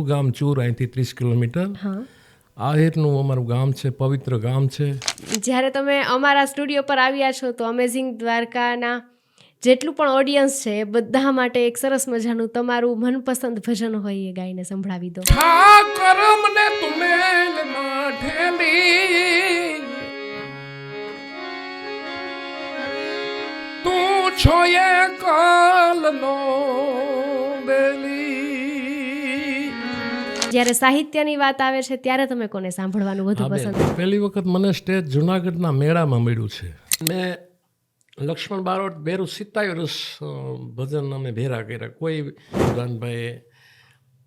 મૂળ ગામ ચૂર, અહીંથી 30 કિલોમીટર. હા. આહિરનું અમારું ગામ છે, પવિત્ર ગામ છે. જ્યારે તમે અમારા સ્ટુડિયો પર આવ્યા છો તો અમેઝિંગ દ્વારકાના જેટલું પણ ઓડિયન્સ છે એ બધા માટે એક સરસ મજાનું તમારું મનપસંદ ભજન હોય એ ગાઈને સંભળાવી દો. કરમ ને તુમેલ માઠેલી તું છો એ કાલનો બેલી. જ્યારે સાહિત્યની વાત આવે છે ત્યારે તમે કોને સાંભળવાનું વધુ પસંદ? પહેલી વખત મને સ્ટેજ જુનાગઢના મેળામાં મળ્યું છે. મેં લક્ષ્મણ બારોટ બેરું 27 વર્ષ ભજન અમે ભેરા કર્યા. કોઈ વિદ્વાનભાઈએ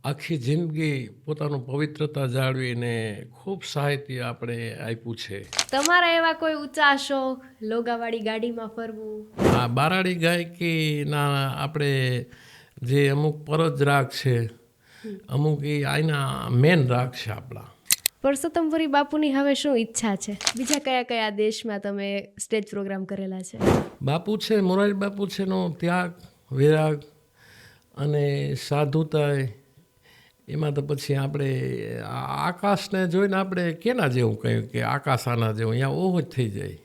આખી જિંદગી પોતાનું પવિત્રતા જાળવીને ખૂબ સાહિત્ય આપણે આપ્યું છે. તમારા એવા કોઈ ઊંચા શોખ, લોગાવાળી ગાડીમાં ફરવું? આ બારાડી ગાયકીના આપણે જે અમુક પરજ રાગ છે, અમુક એ આના મેન રાગ છે આપણા. પરસોત્તમપુરી બાપુની હવે શું ઈચ્છા છે? બીજા કયા કયા દેશમાં તમે સ્ટેજ પ્રોગ્રામ કરેલા છે? બાપુ છે, મોરારી બાપુ છે નો ત્યાગ, વિરાગ અને સાધુતા, એમાં તો પછી આપણે આકાશને જોઈને આપણે કેના જેવું કહ્યું કે આકાશ આના જેવું, અહીંયા ઓહો જ થઈ જાય.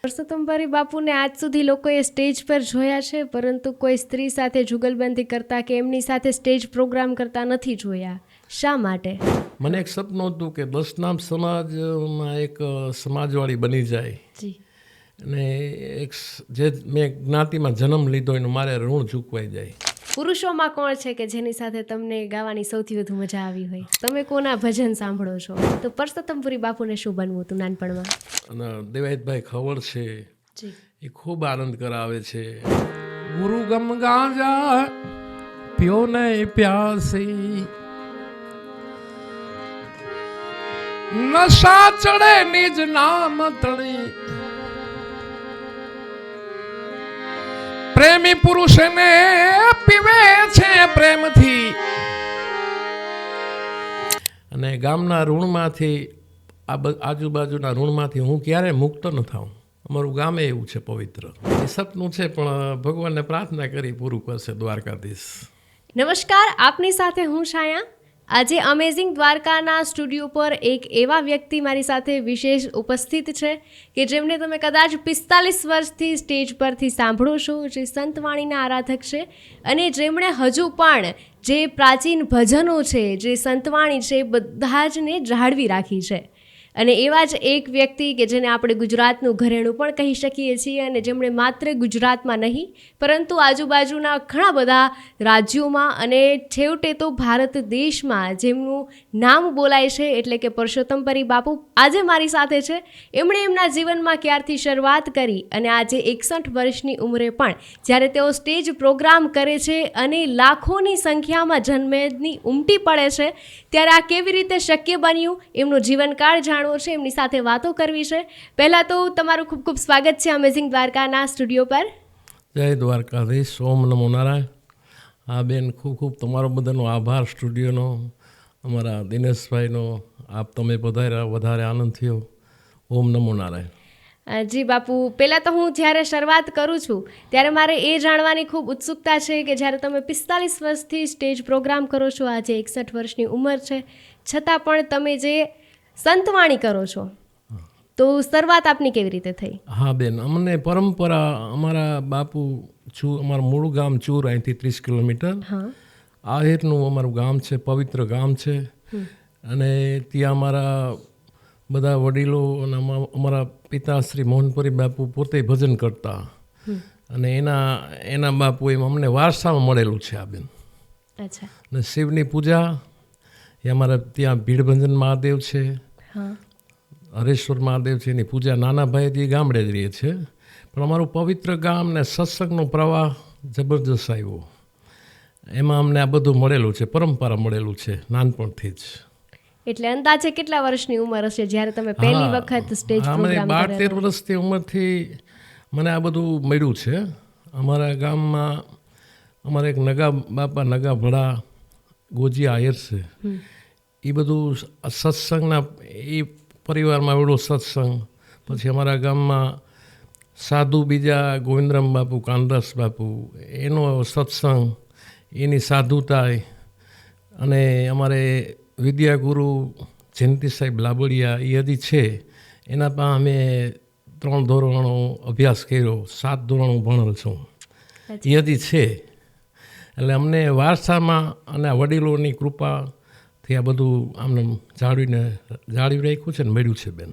પરસોત્તમપુરી બાપુને આજ સુધી લોકોએ સ્ટેજ પર જોયા છે, પરંતુ કોઈ સ્ત્રી સાથે જુગલબંધી કરતા કે એમની સાથે સ્ટેજ પ્રોગ્રામ કરતા નથી જોયા. શા માટે? મને એક સપનું હતું કે દસનામ સમાજમાં એક સમાજવાળી બની જાય જી, અને એક જે મેં જ્ઞાતિમાં જન્મ લીધો એનું મારે ઋણ ચૂકવાઈ જાય. પુરુષોમાં કોણ છે કે જેની સાથે તમને ગાવાની સૌથી વધુ મજા આવી હોય? તમે કોના ભજન સાંભળો છો? તો પરસોત્તમપુરી બાપુને શું બનવું હતું નાનપણમાં? અને દેવાયતભાઈ ખવડ છે જી, એ ખૂબ આનંદ કરાવે છે. ગુરુ ગમ ગાંજા પ્યો નહીં પ્યાસી, નશા ચડે નિજ નામ તળી, પ્રેમી પુરુષને પીવે છે પ્રેમથી. અને ગામના ઋણમાંથી આજુબાજુના ઋણમાંથી હું ક્યારે મુક્ત ન થાઉં. અમારું ગામે એવું છે પવિત્ર. એ સપનું છે પણ ભગવાનને પ્રાર્થના કરી પૂરું કરશે દ્વારકાધીશ. નમસ્કાર, આપની સાથે હું છાયા. આજે અમેઝિંગ દ્વારકાના સ્ટુડિયો પર એક એવા વ્યક્તિ મારી સાથે વિશેષ ઉપસ્થિત છે કે જેમને તમે કદાચ 45 વર્ષથી સ્ટેજ પરથી સાંભળો છો, જે સંતવાણીના આરાધક છે અને જેમણે હજુ પણ જે પ્રાચીન ભજનો છે, જે સંતવાણી છે, બધા જને જાળવી રાખી છે. અને એવા જ એક વ્યક્તિ કે જેને આપણે ગુજરાતનું ઘરેણું પણ કહી શકીએ છીએ અને જેમણે માત્ર ગુજરાતમાં નહીં પરંતુ આજુબાજુના ઘણા બધા રાજ્યોમાં અને છેવટે તો ભારત દેશમાં જેમનું નામ બોલાય છે, એટલે કે પરસોત્તમપુરી બાપુ આજે મારી સાથે છે. એમણે એમના જીવનમાં ક્યારથી શરૂઆત કરી અને આજે 61 વર્ષની ઉંમરે પણ જ્યારે તેઓ સ્ટેજ પ્રોગ્રામ કરે છે અને લાખોની સંખ્યામાં જનમેદની ઉમટી પડે છે, ત્યારે આ કેવી રીતે શક્ય બન્યું, એમનું જીવનકાળ જાણવું છે, એમની સાથે વાતો કરવી છે. પહેલા તો તમારું ખૂબ ખૂબ સ્વાગત છે અમેઝિંગ દ્વારકાના સ્ટુડિયો પર. જય દ્વારકાધીશ. ઓમ નમો નારાયણ. હા બેન, ખૂબ ખૂબ તમારો બધાનો આભાર સ્ટુડિયોનો, અમારા દિનેશભાઈનો. આપ તમે પધાર્યા, વધારે આનંદ થયો. ઓમ નમો નારાયણ. જી બાપુ, પહેલાં તો હું જ્યારે શરૂઆત કરું છું ત્યારે મારે એ જાણવાની ખૂબ ઉત્સુકતા છે કે જ્યારે તમે 45 વર્ષથી સ્ટેજ પ્રોગ્રામ કરો છો, આજે 61 વર્ષની ઉંમર છે, છતાં પણ તમે જે સંતવાણી કરો છો, તો શરૂઆત આપની કેવી રીતે થઈ? હા બેન, અમને પરંપરા, અમારા બાપુ અમારું મૂળ ગામ ચૂર, અહીંથી 30 કિલોમીટર. આહિરનું અમારું ગામ છે, પવિત્ર ગામ છે. અને ત્યાં અમારા બધા વડીલો અને અમારા પિતા શ્રી મોહનપુરી બાપુ પોતે ભજન કરતા અને એના બાપુ એમ અમને વારસામાં મળેલું છે આ બેન. અચ્છા. અને શિવની પૂજા એ અમારા ત્યાં ભીડભંજન મહાદેવ છે, હરેશ્વર મહાદેવ છે, એની પૂજા નાના ભાઈજી ગામડે જ રહીએ છે. પણ અમારું પવિત્ર ગામ ને સત્સંગનો પ્રવાહ જબરજસ્ત આવ્યો. એમાં અમને આ બધું મળેલું છે, પરંપરા મળેલું છે નાનપણથી જ. એટલે અંદાજે કેટલા વર્ષની ઉંમર હશે જ્યારે તમે પહેલી વખત સ્ટેજ પ્રોગ્રામ કર્યો? 12-13 વર્ષની ઉંમરથી મને આ બધું મળ્યું છે. અમારા ગામમાં અમારા એક નગા બાપા, નગા ભડા ગોજી આયર છે, એ બધું સત્સંગના એ પરિવારમાં એવડો સત્સંગ. પછી અમારા ગામમાં સાધુ બીજા ગોવિંદરામ બાપુ, કાનદાસ બાપુ, એનો સત્સંગ, એની સાધુતા, અને અમારે વિદ્યાગુરુ જયંતિ સાહેબ લાબડિયા એ હજી છે, એના પાસે અમે 3 ધોરણનો અભ્યાસ કર્યો, 7 ધોરણ હું ભણેલ છું, એ હજી છે. એટલે અમને વારસામાં અને વડીલોની કૃપાથી આ બધું આમને જાળવી રાખ્યું છે ને મળ્યું છે બેન.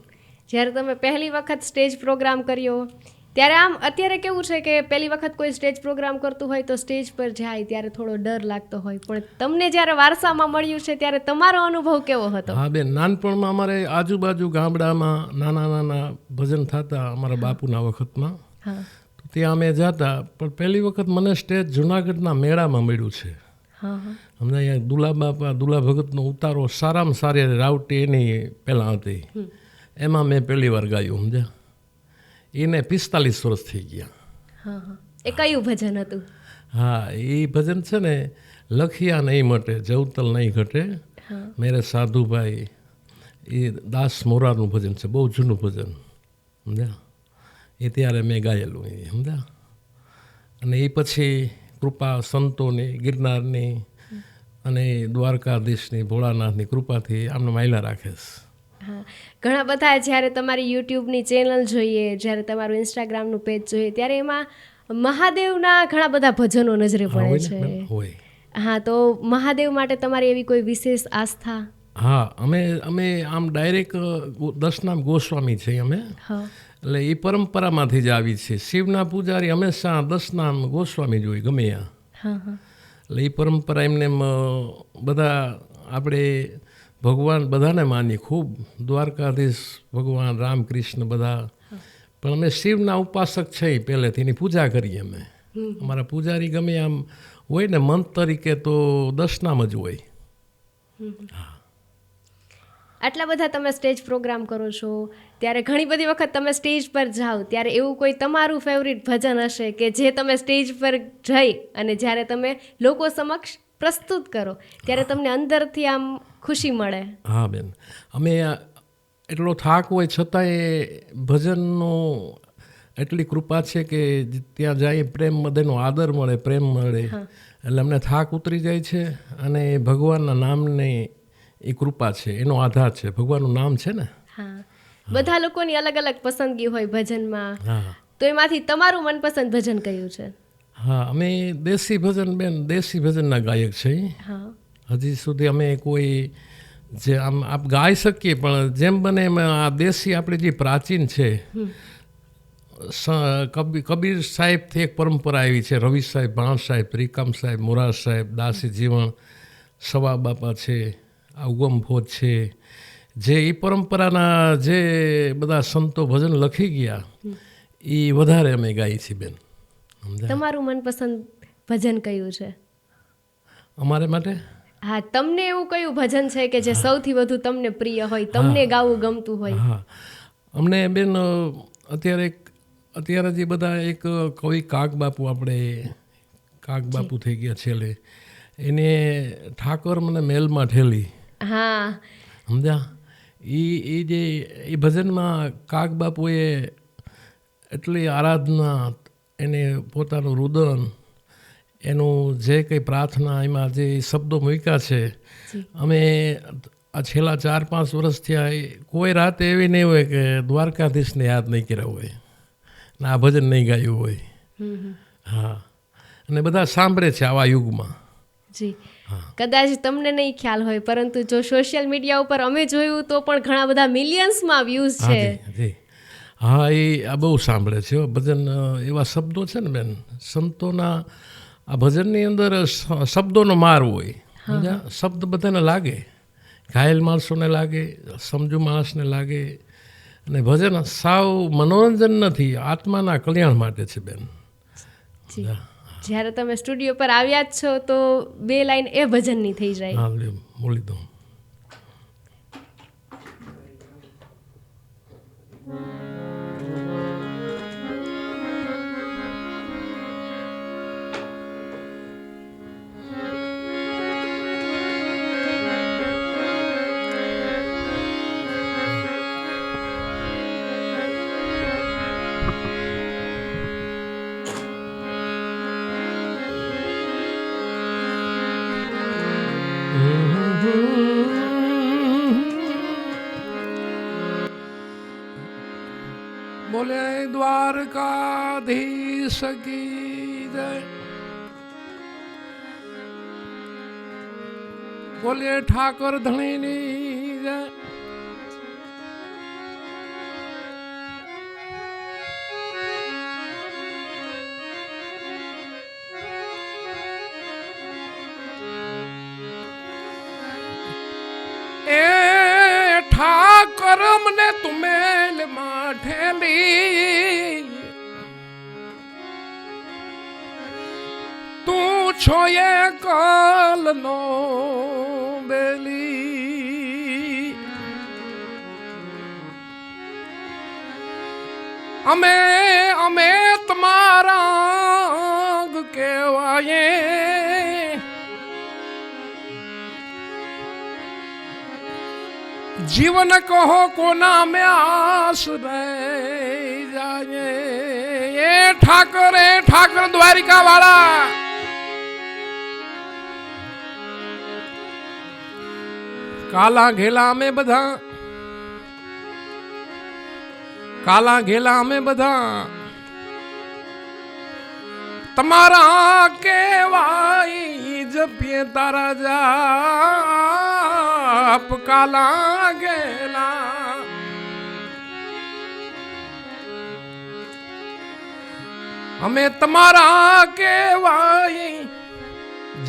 જ્યારે તમે પહેલી વખત સ્ટેજ પ્રોગ્રામ કર્યો ત્યારે આમ અત્યારે કેવું છે કે પહેલી વખત કોઈ સ્ટેજ પ્રોગ્રામ કરતું હોય તો સ્ટેજ પર જાય ત્યારે થોડો ડર લાગતો હોય, પણ તમને જ્યારે વારસામાં મળ્યું છે ત્યારે તમારો અનુભવ કેવો હતો? હા બેન, નાનપણમાં અમારે આજુબાજુ ગામડામાં નાના નાના ભજન થતા અમારા બાપુના વખતમાં, તો ત્યાં અમે જતા. પણ પહેલી વખત મને સ્ટેજ જુનાગઢના મેળામાં મળ્યું છે. અમને અહીંયા દુલા ભગતનો ઉતારો સારામાં સારી રાવટી એની પહેલાં હતી, એમાં મેં પહેલી વાર ગાયું. સમજ્યા? એને 45 વર્ષ થઈ ગયા. એ કયું ભજન હતું? હા, એ ભજન છે ને, લખિયા નહીં મટે જવતલ નહીં ઘટે મેરે સાધુભાઈ, એ દાસ મોરારનું ભજન છે, બહુ જૂનું ભજન. સમજ્યા? એ ત્યારે મેં ગાયેલું એ. સમજ્યા? અને એ પછી કૃપા સંતોની, ગિરનારની અને દ્વારકાધીશની, ભોળાનાથની કૃપાથી આમને માયલા રાખે છે. હા, ઘણા બધા જ્યારે તમારી યુટ્યુબની ચેનલ જોઈએ, જ્યારે તમારું ઇન્સ્ટાગ્રામનું પેજ જોઈએ, ત્યારે એમાં મહાદેવના ઘણા બધા ભજનો નજરે પડે છે. હા, તો મહાદેવ માટે તમારી એવી કોઈ વિશેષ આસ્થા? હા, અમે આમ ડાયરેક્ટ દશનામ ગોસ્વામી છીએ અમે. એટલે એ પરંપરામાંથી જ આવી છે. શિવના પૂજારી હંમેશા દશનામ ગોસ્વામી જ હોય ગમે ત્યાં. એટલે એ પરંપરા એમને બધા આપણે ભગવાન બધાને માનીએ ખૂબ, દ્વારકાધીશ ભગવાન રામકૃષ્ણ બધા, પણ અમે શિવના ઉપાસક છીએ પહેલેથી, એની પૂજા કરીએ અમે. અમારા પૂજારી ગમે આમ હોય ને મંત તરીકે તો દશનામ જ હોય. આટલા બધા તમે સ્ટેજ પ્રોગ્રામ કરો છો ત્યારે ઘણી બધી વખત તમે સ્ટેજ પર જાઓ ત્યારે એવું કોઈ તમારું ફેવરિટ ભજન હશે કે જે તમે સ્ટેજ પર જઈ અને જ્યારે તમે લોકો સમક્ષ પ્રસ્તુત કરો ત્યારે તમને અંદરથી આમ ખુશી મળે? હા બેન, અમે એટલો થાક હોય છતાંય ભજનનો એટલી કૃપા છે કે ત્યાં જાય પ્રેમ બધાનો આદર મળે, પ્રેમ મળે, એટલે અમને થાક ઉતરી જાય છે. અને ભગવાનના નામની એ કૃપા છે, એનો આધાર છે, ભગવાનનું નામ છે ને. હા, બધા લોકોની અલગ અલગ પસંદગી હોય ભજનમાં, તો એમાંથી તમારું મનપસંદ ભજન કયું છે? હા, અમે દેશી ભજન બેન, દેશી ભજનના ગાયક છીએ. હજી સુધી અમે કોઈ જે આમ આપ ગાઈ શકીએ, પણ જેમ બને એમ આ દેશી આપણી જે પ્રાચીન છે, કબીર સાહેબથી એક પરંપરા આવી છે, રવિ સાહેબ, ભાણ સાહેબ, ત્રિકમ સાહેબ, મોરાર સાહેબ, દાસી જીવણ, સવા બાપા છે, આ ઉગમ ફોજ છે, જે એ પરંપરાના જે બધા સંતો ભજન લખી ગયા એ વધારે અમે ગાઈ છીએ બેન. તમારું મનપસંદ ભજન કયું છે અમારે માટે? હા, તમને એવું કયું ભજન છે કે જે સૌથી વધુ તમને પ્રિય હોય, તમને ગાવું ગમતું હોય? હા, અમને બેન અત્યારે જે બધા એક કવિ કાગબાપુ, આપણે કાગબાપુ થઈ ગયા છેલ્લે, એને ઠાકોર મને મેલમાં ઠેલી. હા, સમજ્યા? એ જે એ ભજનમાં કાગબાપુએ એટલી આરાધના, એને પોતાનું રુદન, એનું જે કંઈ પ્રાર્થના, એમાં જે શબ્દો મૂક્યા છે, અમે આ છેલ્લા 4-5 વર્ષ થયા કોઈ રાત એવી નહીં હોય કે દ્વારકાધીશને યાદ નહીં કર્યા હોય ને આ ભજન નહીં ગાયું હોય. હા, અને બધા સાંભળે છે આવા યુગમાં. જી, કદાચ તમને નહીં ખ્યાલ હોય, પરંતુ જો સોશિયલ મીડિયા ઉપર અમે જોયું તો પણ ઘણા બધા મિલિયન્સમાં વ્યૂઝ છે. હા, એ આ બહુ સાંભળે છે ભજન. એવા શબ્દો છે ને બેન, સંતોના આ ભજનની અંદર શબ્દોનો માર હોય. શબ્દ બધાને લાગે, ઘાયલ માણસોને લાગે, સમજુ માણસને લાગે. અને ભજન સાવ મનોરંજન નથી, આત્માના કલ્યાણ માટે છે બેન. જ્યારે તમે સ્ટુડિયો પર આવ્યા જ છો તો 2 લાઈન એ ભજનની થઈ જાય. હા, બોલી દઉં. બોલે દ્વારકાધીશ કી જય, બોલે ઠાકોર ધણીની જય. એ ઠાકર મને તુમેલ માઠેલી, તું છો એ કલનો બેલી. અમે અમે તમારા કહેવાય, જીવન કહો કોના में आस रह जाए. એ ઠાકર દ્વારિકા વાળા, કાલા ઘેલા અમે બધા, કાલા ઘેલા અમે બધા તમારા કેવાય, જપીએ તારા જાપ કાલા ઘેલા. અમે તમારા કેવાય,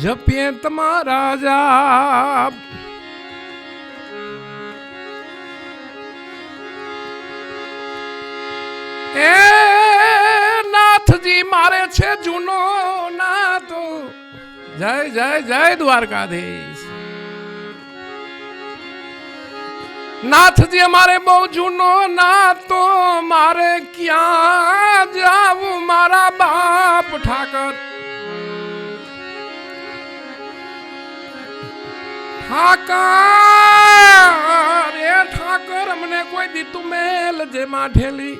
જપીએ તમારા જાપ. એ નાથજી મારે છે જૂનો નાતો, જય જય જય દ્વારકાધીશ. નાથજી અમારે બહુ જૂનો નાતો, મારે ક્યાં જાવું મારા બાપ ઠાકર. ઠાકર એ ઠાકર અમને કોઈ દીતું મેલ જે માઠેલી.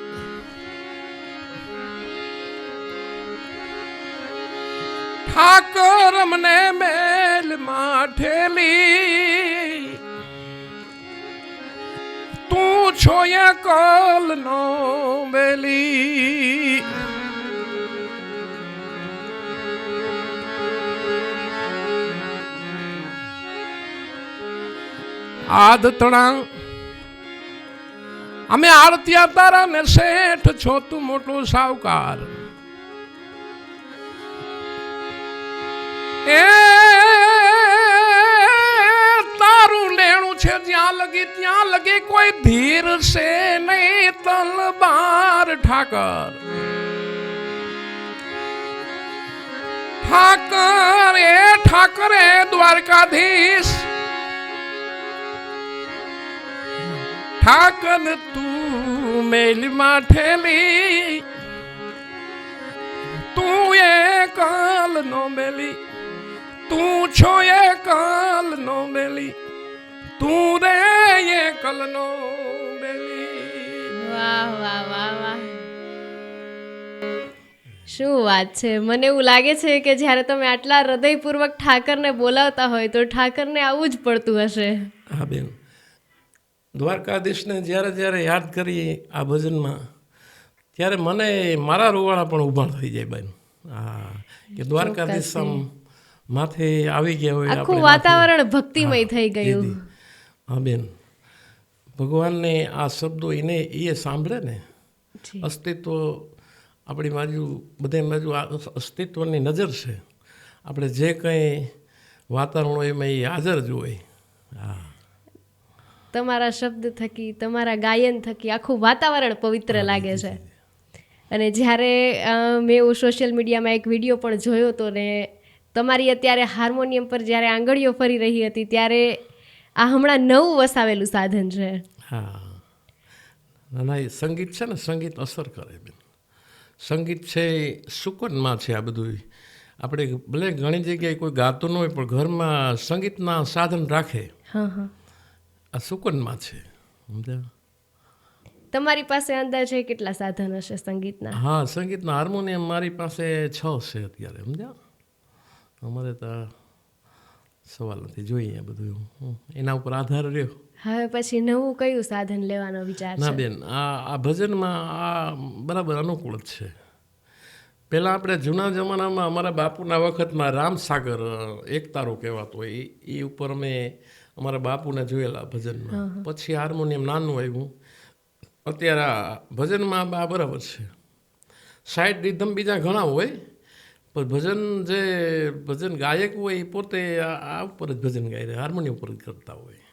ઠાકર મને મેલ માઠેલી, તું છો એ કલનો બેલી. આદતણા અમે આરત્યા તારા ને શેઠ છો, તું મોટો સાવકાર. એ તારું લેણું છે જ્યાં લગી ત્યાં લગી, કોઈ ધીર છે નહીં તલવાર ઠાકર. ઠાકર એ દ્વારકાધીશ, ઠાકર તું મેલ માઠેલી, તું એ કાલ નો બેલી. તું છો એ કાલ નો બેલી, તું રે એ કલ નો બેલી. વાહ વાહ વાહ વાહ, શું વાત છે. મને એવું લાગે છે કે જ્યારે તમે આટલા હૃદયપૂર્વક ઠાકરને બોલાવતા હોય તો ઠાકરને આવું જ પડતું હશે. હા બેન, દ્વારકાધીશને જ્યારે જ્યારે યાદ કરીએ આ ભજનમાં, ત્યારે મને મારા રૂવાણા પણ ઊભા થઈ જાય બેન. હા, કે દ્વારકાધીશ માથે આવી ગયા હોય, આખું વાતાવરણ ભક્તિમય થઈ ગયું. હા બેન, ભગવાનને આ શબ્દો એને એ સાંભળે ને, અસ્તિત્વ આપણી બાજુ બધે બાજુ અસ્તિત્વની નજર છે. આપણે જે કંઈ વાતાવરણ હોય એમાં એ હાજર જ હોય. હા, તમારા શબ્દ થકી, તમારા ગાયન થકી આખું વાતાવરણ પવિત્ર લાગે છે. અને જ્યારે મેં એવું સોશિયલ મીડિયામાં એક વિડીયો પણ જોયો હતો ને, તમારી અત્યારે હાર્મોનિયમ પર જ્યારે આંગળીઓ ફરી રહી હતી, ત્યારે આ હમણાં નવું વસાવેલું સાધન છે. હા, ના એ સંગીત છે ને, સંગીત અસર કરે બેન. સંગીત છે સુકનમાં છે આ બધું. આપણે ભલે ઘણી જગ્યાએ કોઈ ગાતું ન હોય પણ ઘરમાં સંગીતના સાધન રાખે, આ સુકનમાં છે. સમજ્યા? તમારી પાસે અંદાજે કેટલા સાધન હશે સંગીતના? હા, સંગીતના હાર્મોનિયમ મારી પાસે 6 છે અત્યારે. સમજ્યા? અમારે તો સવાલ નથી, જોઈએ બધું એના ઉપર આધાર રહ્યો. હવે પછી નવું કયું સાધન લેવાનો વિચાર ના છે? બેન, આ ભજનમાં આ બરાબર અનુકૂળ જ છે. પહેલાં આપણે જૂના જમાનામાં અમારા બાપુના વખતમાં રામસાગર એકતારો કહેવાતો હોય એ ઉપર અમે અમારા બાપુને જોયેલા ભજનમાં. પછી હાર્મોનિયમ નાનું આવ્યું. અત્યારે આ ભજનમાં આ બરાબર છે. સાઈડ રિધમ બીજા ઘણા હોય, પણ ભજન ગાયક હોય એ પોતે આ ઉપર જ ભજન ગાય, હાર્મોનિયમ ઉપર જ કરતા હોય.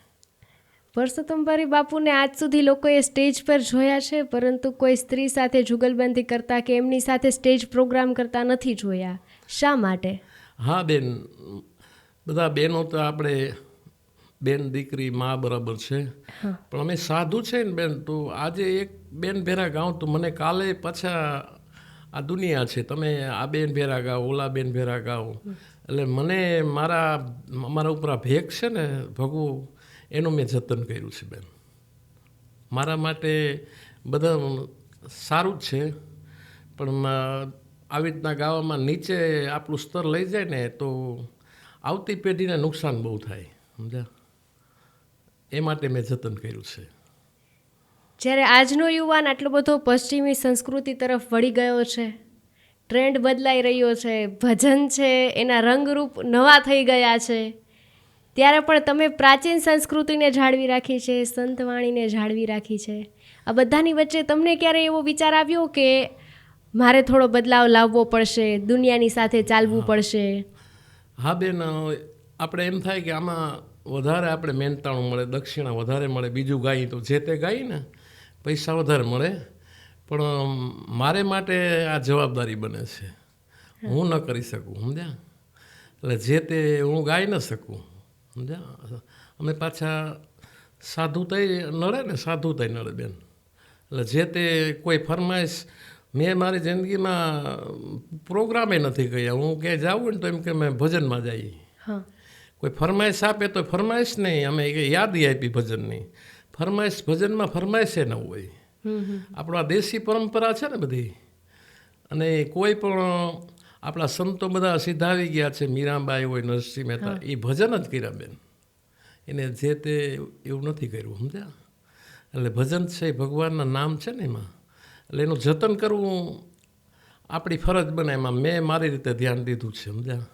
પરસોત્તમભાઈ બાપુને આજ સુધી લોકોએ સ્ટેજ પર જોયા છે, પરંતુ કોઈ સ્ત્રી સાથે જુગલબંધી કરતા કે એમની સાથે સ્ટેજ પ્રોગ્રામ કરતા નથી જોયા. શા માટે? હા બેન, બધા બહેનો તો આપણે બેન દીકરી મા બરાબર છે, પણ અમે સાધુ છે ને બેન, તો આજે એક બેન ભેરા ગાઉં તો મને કાલે પાછા આ દુનિયા છે, તમે આ બેન ભેરા ગાઓ, ઓલા બેન ભેરા ગાઓ, એટલે મને અમારા ઉપર આ ભેગ છે ને ભગવું, એનું મેં જતન કર્યું છે બેન. મારા માટે બધા સારું જ છે, પણ આવી રીતના ગાવામાં નીચે આપણું સ્તર લઈ જાય ને તો આવતી પેઢીને નુકસાન બહુ થાય, સમજ્યા? એ માટે મેં જતન કર્યું છે. જ્યારે આજનો યુવાન આટલો બધો પશ્ચિમી સંસ્કૃતિ તરફ વળી ગયો છે, ટ્રેન્ડ બદલાઈ રહ્યો છે, ભજન છે એના રંગરૂપ નવા થઈ ગયા છે, ત્યારે પણ તમે પ્રાચીન સંસ્કૃતિને જાળવી રાખી છે, સંતવાણીને જાળવી રાખી છે. આ બધાની વચ્ચે તમને ક્યારે એવો વિચાર આવ્યો કે મારે થોડો બદલાવ લાવવો પડશે, દુનિયાની સાથે ચાલવું પડશે? હા બેન, આપણે એમ થાય કે આમાં વધારે આપણે મહેનતાણું મળે, દક્ષિણા વધારે મળે, બીજું ગાઈએ તો જે તે ગાઈએ ને પૈસા વધારે મળે, પણ મારે માટે આ જવાબદારી બને છે, હું ન કરી શકું, સમજ્યા? એટલે જે તે હું ગાઈ ન શકું, સમજ્યા? અમે પાછા સાધુ થઈ નડે ને, સાધુ થઈ નડે બેન. એટલે જે તે કોઈ ફરમાઈશ મેં મારી જિંદગીમાં પ્રોગ્રામે નથી કર્યા. હું ક્યાંય જાઉં ને તો એમ કે મેં ભજનમાં જઈએ. કોઈ ફરમાઈશ આપે તો ફરમાઈશ નહીં, અમે યાદી આપી ભજનની. ફરમાઈશ ભજનમાં ફરમાઈશે ન હોય. આપણો આ દેશી પરંપરા છે ને બધી, અને કોઈ પણ આપણા સંતો બધા સીધા આવી ગયા છે, મીરાબાઈ હોય, નરસિંહ મહેતા, એ ભજન જ કર્યા બેન. એને જે તે એવું નથી કર્યું, સમજ્યા? એટલે ભજન છે ભગવાનના નામ છે ને એમાં, એટલે એનું જતન કરવું આપણી ફરજ બને. એમાં મેં મારી રીતે ધ્યાન દીધું છે, સમજ્યા?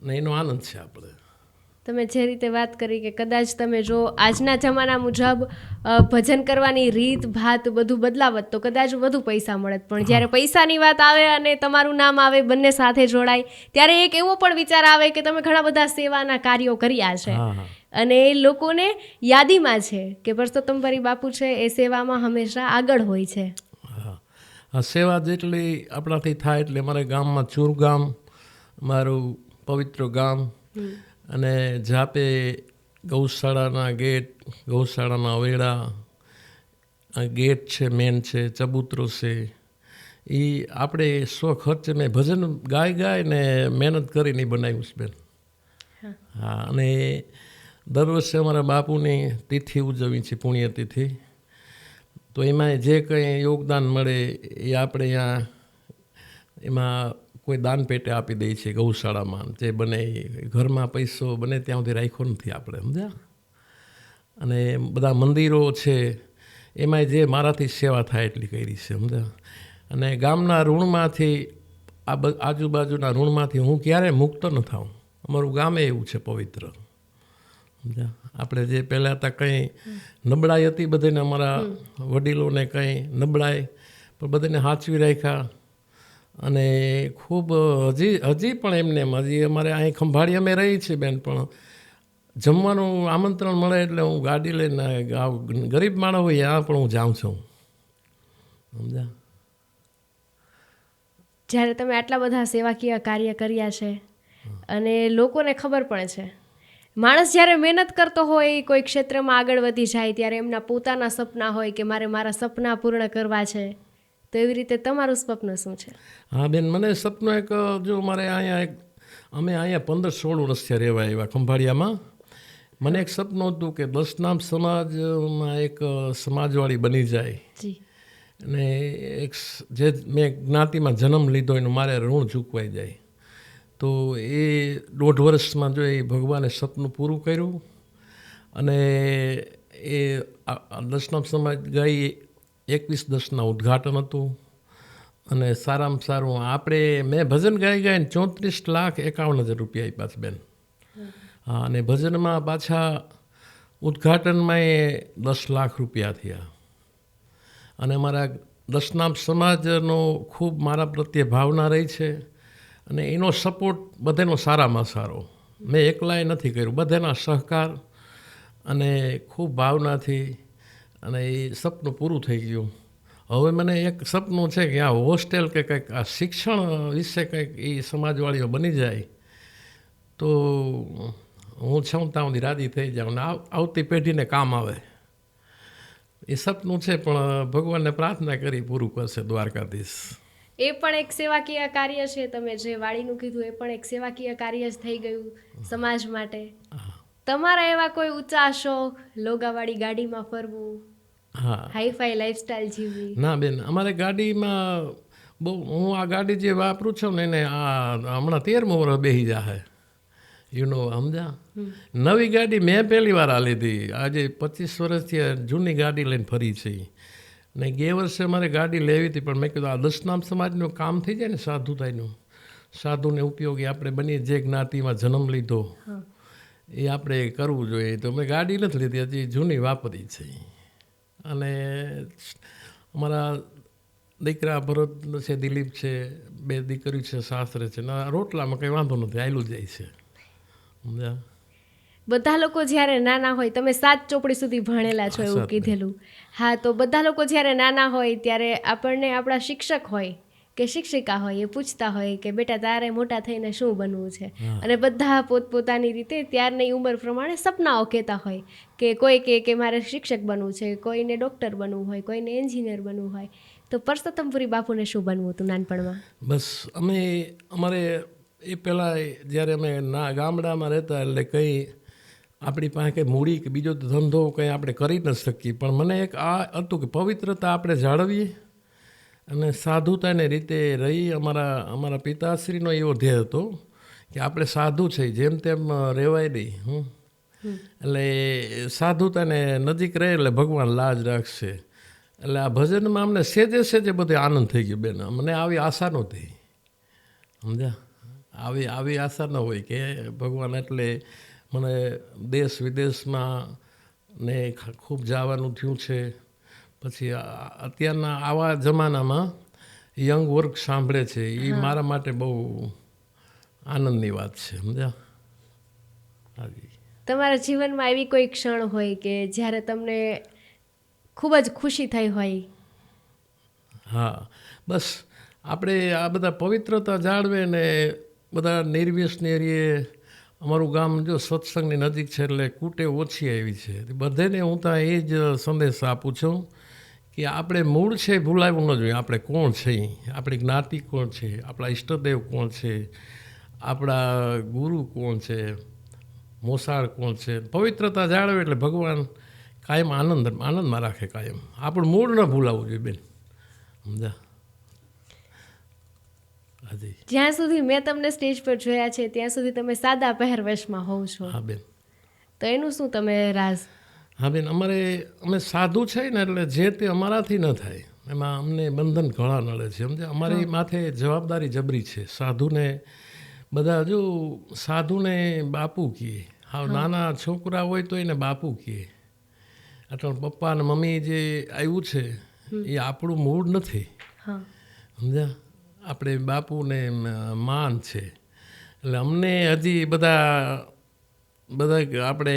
ને એનો આનંદ છે આપણે. તમે જે રીતે વાત કરી કે કદાચ તમે જો આજના જમાના મુજબ ભજન કરવાની રીત ભાત બધું બદલાવત તો કદાચ વધુ પૈસા મળત, પણ જ્યારે પૈસાની વાત આવે અને તમારું નામ આવે, બંને સાથે જોડાય, ત્યારે એક એવો પણ વિચાર આવે કે તમે ઘણા બધા સેવાના કાર્યો કર્યા છે અને એ લોકોને યાદીમાં છે કે પરસોત્તમભાઈ બાપુ છે એ સેવામાં હંમેશા આગળ હોય છે. આ સેવા જેટલી આપણાથી થાય એટલે અમારા ગામમાં ચૂર ગામ, મારું પવિત્ર ગામ, અને જાપે ગૌશાળાના ગેટ, ગૌશાળાના અવેડા, ગેટ છે, મેન છે, ચબૂતરો છે, એ આપણે સ્વખર્ચે મેં ભજન ગાય ને મહેનત કરીને બનાવ્યું છે બેન. હા, અને દર વર્ષે અમારા બાપુની તિથિ ઉજવવી છે, પુણ્યતિથિ. તો એમાં જે કંઈ યોગદાન મળે એ આપણે અહીંયા એમાં કોઈ દાન પેટે આપી દઈએ છીએ ગૌશાળામાં. જે બને ઘરમાં પૈસો બને ત્યાં સુધી રાખ્યો નથી આપણે, સમજ્યા? અને બધા મંદિરો છે એમાંય જે મારાથી સેવા થાય એટલી કરી છે, સમજ્યા? અને ગામના ઋણમાંથી આજુબાજુના ઋણમાંથી હું ક્યારેય મુક્ત ન થાઉં. અમારું ગામે એવું છે પવિત્ર, સમજ્યા? આપણે જે પહેલાં હતા કંઈ નબળાઈ હતી બધાને, અમારા વડીલોને કંઈ નબળાઈ, પણ બધાને સાચવી રાખ્યા. અને ખૂબ હજી પણ એમને હજી અમારે અહીં ખંભાળી અમે રહી છીએ બેન, પણ જમવાનું આમંત્રણ મળે એટલે હું ગાડી લઈને ગરીબ માણસ હોય ત્યાં પણ હું જાઉં છું, સમજ્યા? જ્યારે તમે આટલા બધા સેવાકીય કાર્ય કર્યા છે અને લોકોને ખબર પણ છે, માણસ જ્યારે મહેનત કરતો હોય કોઈ ક્ષેત્રમાં આગળ વધી જાય ત્યારે એમના પોતાના સપના હોય કે મારે મારા સપના પૂર્ણ કરવા છે, તો એવી રીતે તમારું સ્વપ્ન શું છે? હા બેન, મને સપનું એક, જો મારે અહીંયા અમે અહીંયા 15-16 વર્ષથી રહેવા આવ્યા ખંભાળિયામાં. મને એક સપનું હતું કે 10 નામ સમાજમાં એક સમાજવાળી બની જાય, અને એક જે મેં જ્ઞાતિમાં જન્મ લીધો એનું મારે ઋણ ચૂકવાઈ જાય. તો એ 1.5 વર્ષમાં જો એ ભગવાને સપનું પૂરું કર્યું, અને એ દશનામ સમાજ ગઈ 21/10 ઉદ્ઘાટન હતું. અને સારામાં સારું મેં ભજન ગાઈને 34,51,000 રૂપિયા આપ્યા છે બેન. હા, અને ભજનમાં પાછા ઉદ્ઘાટનમાં એ 10 લાખ રૂપિયા થયા. અને મારા દશનામ સમાજનો ખૂબ મારા પ્રત્યે ભાવના રહી છે. અને એનો સપોર્ટ બધાનો સારામાં સારો. મેં એકલાએ નથી કર્યું, બધાના સહકાર અને ખૂબ ભાવનાથી. અને એ સપનું પૂરું થઈ ગયું. હવે મને એક સપનું છે કે આ હોસ્ટેલ કે કંઈક આ શિક્ષણ વિશે કંઈક એ સમાજવાળીઓ બની જાય તો હું છું ત્યાં સુધી રાજી થઈ જાઉં ને આવતી પેઢીને કામ આવે. એ સપનું છે, પણ ભગવાનને પ્રાર્થના કરી પૂરું કરશે દ્વારકાધીશ. એ પણ એક સેવાકીય કાર્ય છે. તમે જે વાડીનું કીધું એ પણ એક સેવાકીય કાર્ય જ થઈ ગયું સમાજ માટે. તમારા એવા કોઈ ઊંચા શોખ, લોગાવાળી ગાડીમાં ફરવું, હા, હાઈફાઈ લાઈફસ્ટાઈલ જીવવી? ના બેન, અમારે ગાડીમાં બહુ, હું આ ગાડી જે વાપરું છું ને એને આ હમણાં 13મું વર્ષ બેસી જાહે. સમજા? નવી ગાડી મેં પહેલી વાર આ લીધી. આજે 25 વર્ષથી જૂની ગાડી લઈને ફરી છે. ને ગયા વર્ષે મારે ગાડી લેવી હતી, પણ મેં કીધું આ દશનામ સમાજનું કામ થઈ જાય ને, સાધુતાઈનું, સાધુને ઉપયોગી આપણે બની જે જ્ઞાતિમાં જન્મ લીધો એ આપણે કરવું જોઈએ. તો મેં ગાડી નથી લીધી, હજી જૂની વાપરી છે. અને અમારા દીકરા ભરત છે, દિલીપ છે, 2 દીકરી છે, સાસરે છે. રોટલામાં કંઈ વાંધો નથી, આયલું જાય છે. સમજ્યા? બધા લોકો જ્યારે નાના હોય, તમે 7 ચોપડી સુધી ભણેલા છો એવું કીધેલું. હા, તો બધા લોકો જ્યારે નાના હોય ત્યારે આપણને આપણા શિક્ષક હોય કે શિક્ષિકા હોય એ પૂછતા હોય કે બેટા તારે મોટા થઈને શું બનવું છે. અને બધા પોતપોતાની રીતે ત્યારની ઉંમર પ્રમાણે સપનાઓ કહેતા હોય કે કોઈ કે મારે શિક્ષક બનવું છે, કોઈને ડૉક્ટર બનવું હોય, કોઈને એન્જિનિયર બનવું હોય. તો પરસોત્તમપુરી બાપુને શું બનવું હતું નાનપણમાં? બસ અમારે એ પહેલાં જ્યારે અમે ગામડામાં રહેતા એટલે કંઈ આપણી પાસે કંઈ મૂડી કે બીજો ધંધો કંઈ આપણે કરી ન શકીએ. પણ મને એક આ હતું કે પવિત્રતા આપણે જાળવીએ અને સાધુતાની રીતે રહી. અમારા પિતાશ્રીનો એવો ધ્યેય હતો કે આપણે સાધુ છે જેમ તેમ રહેવાય નહીં. એટલે સાધુતાને નજીક રહે એટલે ભગવાન લાજ રાખશે. એટલે આ ભજનમાં અમને સેજે બધે આનંદ થઈ ગયો બેન. મને આવી આશા નહોતી. સમજ્યા? આવી આશા ન હોય કે ભગવાન. એટલે મને દેશ વિદેશમાં ને ખૂબ જવાનું થયું છે. પછી અત્યારના આવા જમાનામાં યંગ વર્ગ સાંભળે છે, એ મારા માટે બહુ આનંદની વાત છે. સમજ્યા? હાજી. તમારા જીવનમાં એવી કોઈ ક્ષણ હોય કે જ્યારે તમને ખૂબ જ ખુશી થઈ હોય? હા, બસ આપણે આ બધા પવિત્રતા જાળવે ને બધા નિર્વ્યસની રહીએ. અમારું ગામ જો સત્સંગની નજીક છે એટલે કૂટે ઓછી આવી છે. બધાને હું તો એ જ સંદેશ આપું છું કે આપણે મૂળ છે ભૂલાવવું ન જોઈએ. આપણે કોણ છે, આપણી જ્ઞાતિ કોણ છે, આપણા ઈષ્ટદેવ કોણ છે, આપણા ગુરુ કોણ છે, મોસાળ કોણ છે. પવિત્રતા જાળવે એટલે ભગવાન કાયમ આનંદમાં રાખે. કાયમ આપણું મૂળ ન ભૂલાવવું જોઈએ બેન. સમજા? હાજી. જ્યાં સુધી મેં તમને સ્ટેજ પર જોયા છે ત્યાં સુધી તમે સાદા પહેરવેશમાં હોવ છો. હા બેન. તો એનું શું તમે રાજ? હા બેન, અમે સાધુ છે ને એટલે જે તે અમારાથી ન થાય એમાં અમને બંધન ઘણા નડે છે. સમજે? અમારી માથે જવાબદારી જબરી છે. સાધુને બધા જો સાધુને બાપુ કહે. હા, નાના છોકરા હોય તો એને બાપુ કહે. એટલે પપ્પા અને મમ્મી જે આવ્યું છે એ આપણું મૂળ નથી. સમજ્યા? આપણે બાપુને માન છે. એટલે અમને હજી બધા આપણે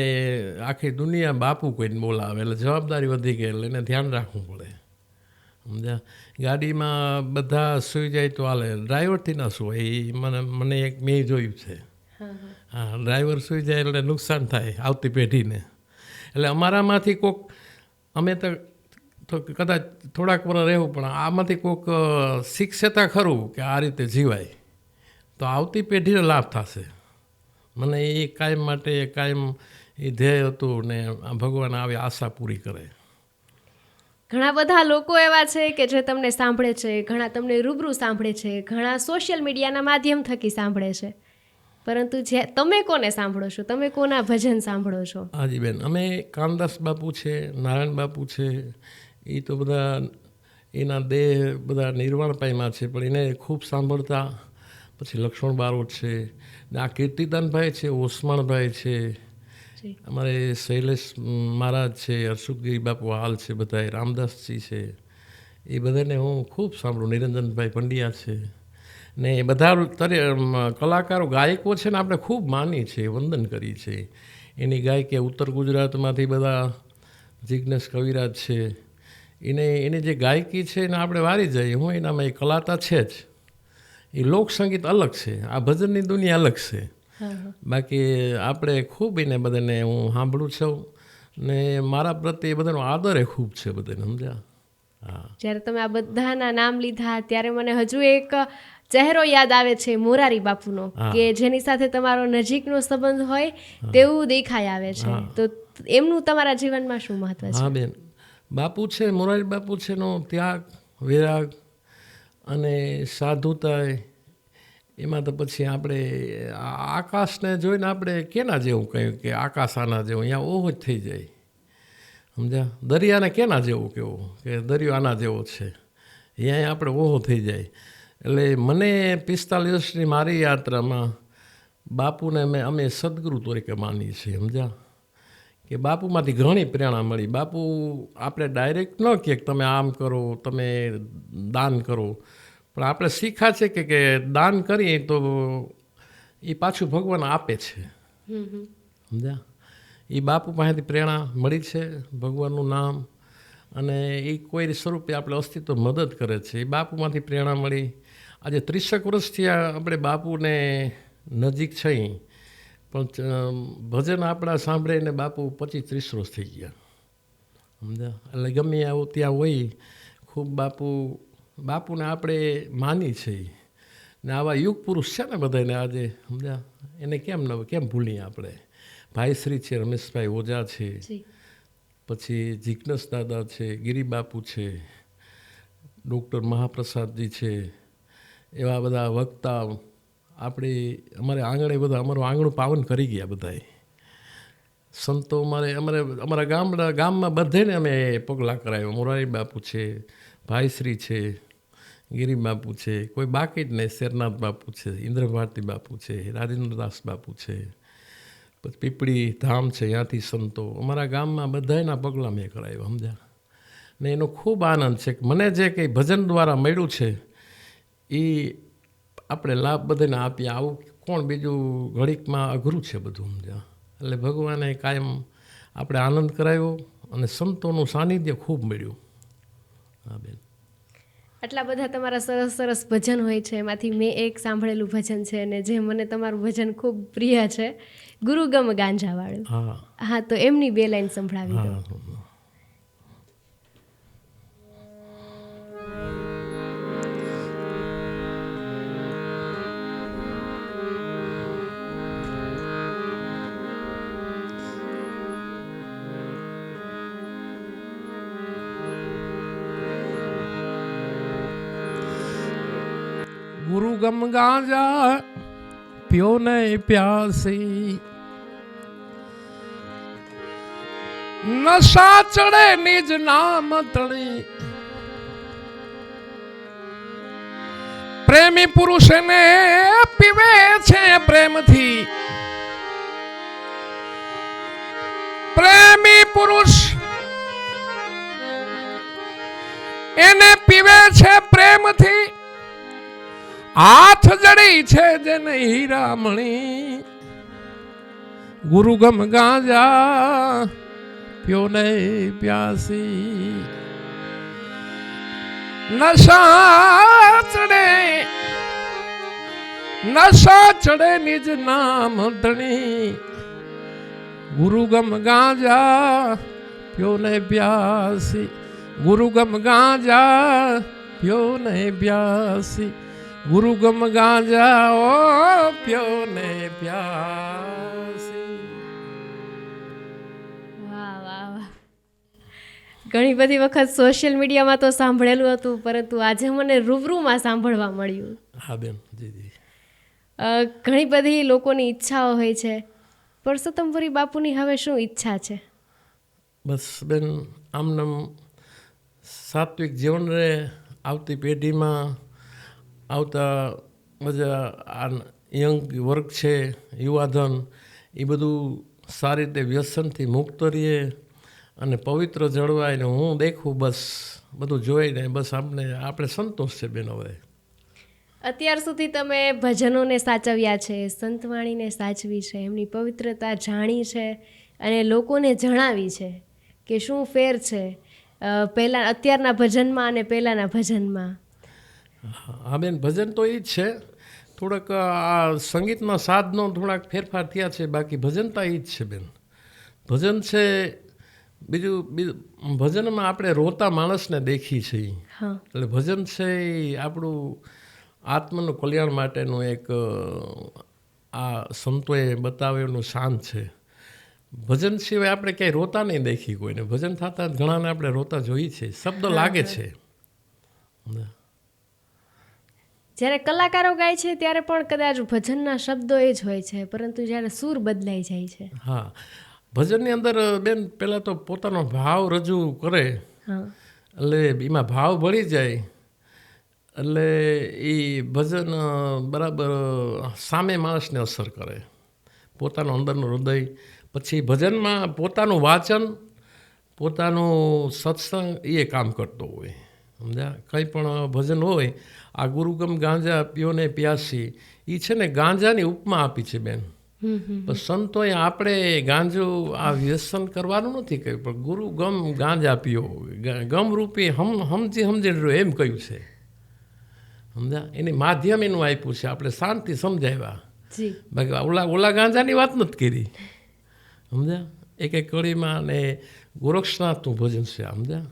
આખી દુનિયા બાપુ કોઈને બોલાવે એટલે જવાબદારી વધી ગઈ. એટલે એને ધ્યાન રાખવું પડે. સમજ્યા? ગાડીમાં બધા સૂઈ જાય તો હાલે, ડ્રાઈવરથી ના સુવાય. એ મને એક મેં જોયું છે. હા, ડ્રાઈવર સૂઈ જાય એટલે નુકસાન થાય આવતી પેઢીને. એટલે અમારામાંથી કોઈક, અમે તો કદાચ થોડાક વર્ષ રહેવું, પણ આમાંથી કોઈક શીખશે ખરું કે આ રીતે જીવાય તો આવતી પેઢીને લાભ થશે. મને એ કાયમ માટે કાયમ એ ધ્યેય હતું ને ભગવાન આવી આશા પૂરી કરે. ઘણા બધા લોકો એવા છે કે જે તમને સાંભળે છે, ઘણા તમને રૂબરૂ સાંભળે છે, ઘણા સોશિયલ મીડિયાના માધ્યમ થકી સાંભળે છે. પરંતુ જે તમે કોને સાંભળો છો, તમે કોના ભજન સાંભળો છો? હાજી બેન, અમે કાનદાસ બાપુ છે, નારાયણ બાપુ છે, એ તો બધા એના દેહ બધા નિર્વાણ પામ્યા છે, પણ એને ખૂબ સાંભળતા. પછી લક્ષ્મણ બારોટ છે, ને આ કીર્તિદાનભાઈ છે, ઓસમાણભાઈ છે, અમારે શૈલેષ મહારાજ છે, હર્ષુગીરી બાપુ હાલ છે, બધા રામદાસજી છે, એ બધાને હું ખૂબ સાંભળું. નિરંજનભાઈ પંડ્યા છે, ને એ બધા કલાકારો ગાયકો છે ને આપણે ખૂબ માની છે, વંદન કરી છે. એની ગાયકી ઉત્તર ગુજરાતમાંથી બધા જિજ્ઞેશ કવિરાજ છે, એની જે ગાયકી છે એને આપણે વારી જઈએ. હું એનામાં એ કલાતા છે જ. એ લોકસંગીત અલગ છે, આ ભજનની દુનિયા અલગ છે. બાકી આપણે ખૂબ એને બધાને હું સાંભળું છું, ને મારા પ્રત્યે બધાનો આદર એ ખૂબ છે બધાને, સમજ્યા? હા. જ્યારે તમે આ બધાના નામ લીધા ત્યારે મને હજુ એક ચહેરો યાદ આવે છે, મોરારી બાપુનો, કે જેની સાથે તમારો નજીકનો સંબંધ હોય તેવું દેખાઈ આવે છે. તો એમનું તમારા જીવનમાં શું મહત્વ છે? હા બેન, બાપુ છે, મોરારી બાપુ છે નો ત્યાગ, વિરાગ અને સાધુતા, એમાં તો પછી આપણે આકાશને જોઈને આપણે કેના જેવું કહ્યું કે આકાશ આના જેવું, અહીંયા ઓહો જ થઈ જાય, સમજ્યા? દરિયાને કેના જેવું કેવું કે દરિયો આના જેવો છે, અહીંયા આપણે ઓહો થઈ જાય. એટલે મને 45 વર્ષની મારી યાત્રામાં બાપુને અમે સદગુરુ તરીકે માનીએ છીએ, સમજ્યા? કે બાપુમાંથી ઘણી પ્રેરણા મળી. બાપુ આપણે ડાયરેક્ટ ન કહે કે તમે આમ કરો, તમે દાન કરો, પણ આપણે શીખ્યા છે કે દાન કરીએ તો એ પાછું ભગવાન આપે છે, સમજ્યા? એ બાપુ પાસેથી પ્રેરણા મળી છે, ભગવાનનું નામ, અને એ કોઈ સ્વરૂપે આપણે અસ્તિત્વ મદદ કરે છે. એ બાપુમાંથી પ્રેરણા મળી. આજે 30 વર્ષથી આપણે બાપુને નજીક છીએ, પણ ભજન આપણા સાંભળીને બાપુ 25-30 વર્ષ થઈ ગયા, સમજ્યા? એટલે ગમે આવું ત્યાં હોય, ખૂબ બાપુને આપણે માની છે. ને આવા યુગ પુરુષ છે ને બધાને આજે, સમજ્યા? એને કેમ ભૂલીએ આપણે? ભાઈશ્રી છે, રમેશભાઈ ઓઝા છે, પછી જિજ્ઞેશ દાદા છે, ગિરિબાપુ છે, ડૉક્ટર મહાપ્રસાદજી છે, એવા બધા વક્તા અમારે આંગણે બધા અમારું આંગણું પાવન કરી ગયા બધાએ સંતો. અમારા ગામમાં બધાને અમે પગલાં કરાવ્યા. મોરારી બાપુ છે, ભાઈશ્રી છે, ગિરિબાપુ છે, કોઈ બાકી જ નહીં. શેરનાથ બાપુ છે, ઇન્દ્રભારતી બાપુ છે, રાજેન્દ્રદાસ બાપુ છે, પછી પીપળી ધામ છે, ત્યાંથી સંતો. અમારા ગામમાં બધાના પગલાં મેં કરાવ્યા, સમજ્યા? ને એનો ખૂબ આનંદ છે કે મને જે કંઈ ભજન દ્વારા મળ્યું છે એ આપણે લાભ બધાને આપીએ. આવું કોણ બીજું ઘડીકમાં અઘરું છે બધું, સમજ્યા? એટલે ભગવાને કાયમ આપણે આનંદ કરાવ્યો અને સંતોનું સાનિધ્ય ખૂબ મળ્યું. હા બેન, આટલા બધા તમારા સરસ સરસ ભજન હોય છે, એમાંથી મેં એક સાંભળેલું ભજન છે અને જે મને તમારું ભજન ખૂબ પ્રિય છે, ગુરુગમ ગાંજાવાળું. હા, તો એમની 2 લાઈન સંભળાવી દો. ગુરુ ગમ ગાંજા પ્યો નહીં પ્યાસી, નશા ચડે નિજ નામ તણી, પ્રેમી પુરુષ ને પીવે છે પ્રેમથી, પ્રેમી પુરુષ એને પીવે છે પ્રેમથી, હાથ જડી છે જેને હીરામણી, ગુરુગમ ગાંજા પ્યો નહીં પ્યાસી, નશા ચડે નિજ નામ ધણી, ગુરુગમ ગાંજા પ્યો નહીં પ્યાસી, ગુરુગમ ગાંજા પ્યો નહીં પ્યાસી, ગુરુગમ ગાંજા ઓ પ્યો ને પ્યાસી. વાહ વાહ વાહ. ઘણી બધી વખત સોશિયલ મીડિયામાં તો સાંભળેલું હતું, પરંતુ આજે મને રૂબરૂમાં સાંભળવા મળ્યું. હા બેન, જી જી. ઘણી બધી લોકોની ઈચ્છાઓ હોય છે. પરસોત્તમપુરી બાપુની હવે શું ઈચ્છા છે? બસ બેન, આમનામ સાત્વિક જીવન રહે, આવતી પેઢીમાં આવતા બધા આ યંગ વર્ગ છે, યુવાધન, એ બધું સારી રીતે વ્યસનથી મુક્ત રહીએ અને પવિત્ર જળવાય ને હું દેખું, બસ બધું જોઈને બસ આપણે સંતોષ છે બેન. હવે અત્યાર સુધી તમે ભજનોને સાચવ્યા છે, સંતવાણીને સાચવી છે, એમની પવિત્રતા જાણી છે અને લોકોને જણાવી છે કે શું ફેર છે અત્યારના ભજનમાં અને પહેલાંના ભજનમાં. હા બેન, ભજન તો એ જ છે, થોડાક આ સંગીતના સાધનો થોડાક ફેરફાર થયા છે, બાકી ભજનતા એ જ છે બેન. ભજન છે બીજું ભજનમાં આપણે રોતા માણસને દેખી છીએ, એટલે ભજન છે એ આપણું આત્માનું કલ્યાણ માટેનું એક આ સંતોએ બતાવેલું શાન છે. ભજન સિવાય આપણે ક્યાંય રોતા નહીં દેખી કોઈને. ભજન થતા ઘણાને આપણે રોતા જોઈએ છે, શબ્દ લાગે છે. જ્યારે કલાકારો ગાય છે ત્યારે પણ કદાચ ભજનના શબ્દો એ જ હોય છે, પરંતુ જ્યારે સૂર બદલાઈ જાય છે. હા, ભજનની અંદર બેન પહેલાં તો પોતાનો ભાવ રજૂ કરે, એટલે એમાં ભાવ ભળી જાય એટલે એ ભજન બરાબર સામે માણસને અસર કરે, પોતાનું અંદરનું હૃદય. પછી ભજનમાં પોતાનું વાચન, પોતાનું સત્સંગ એ કામ કરતો હોય. સમજ્યા? કંઈ પણ ભજન હોય, આ ગુરુગમ ગાંજા પીઓ ને પ્યાસી, એ છે ને ગાંજાની ઉપમા આપી છે બેન. પણ સંતોએ આપણે ગાંજો આ વ્યસન કરવાનું નથી કહ્યું, પણ ગુરુ ગમ ગાંજા પીઓ, ગમ રૂપી સમજી રહ્યો એમ કહ્યું છે. સમજ્યા? એની માધ્યમ એનું આપ્યું છે, આપણે શાંતિ સમજાવ્યા, બાકી ઓલા ગાંજાની વાત નથી કરી. સમજ્યા? એક કડીમાં અને ગોરક્ષનાથનું ભજન છે. સમજ્યા?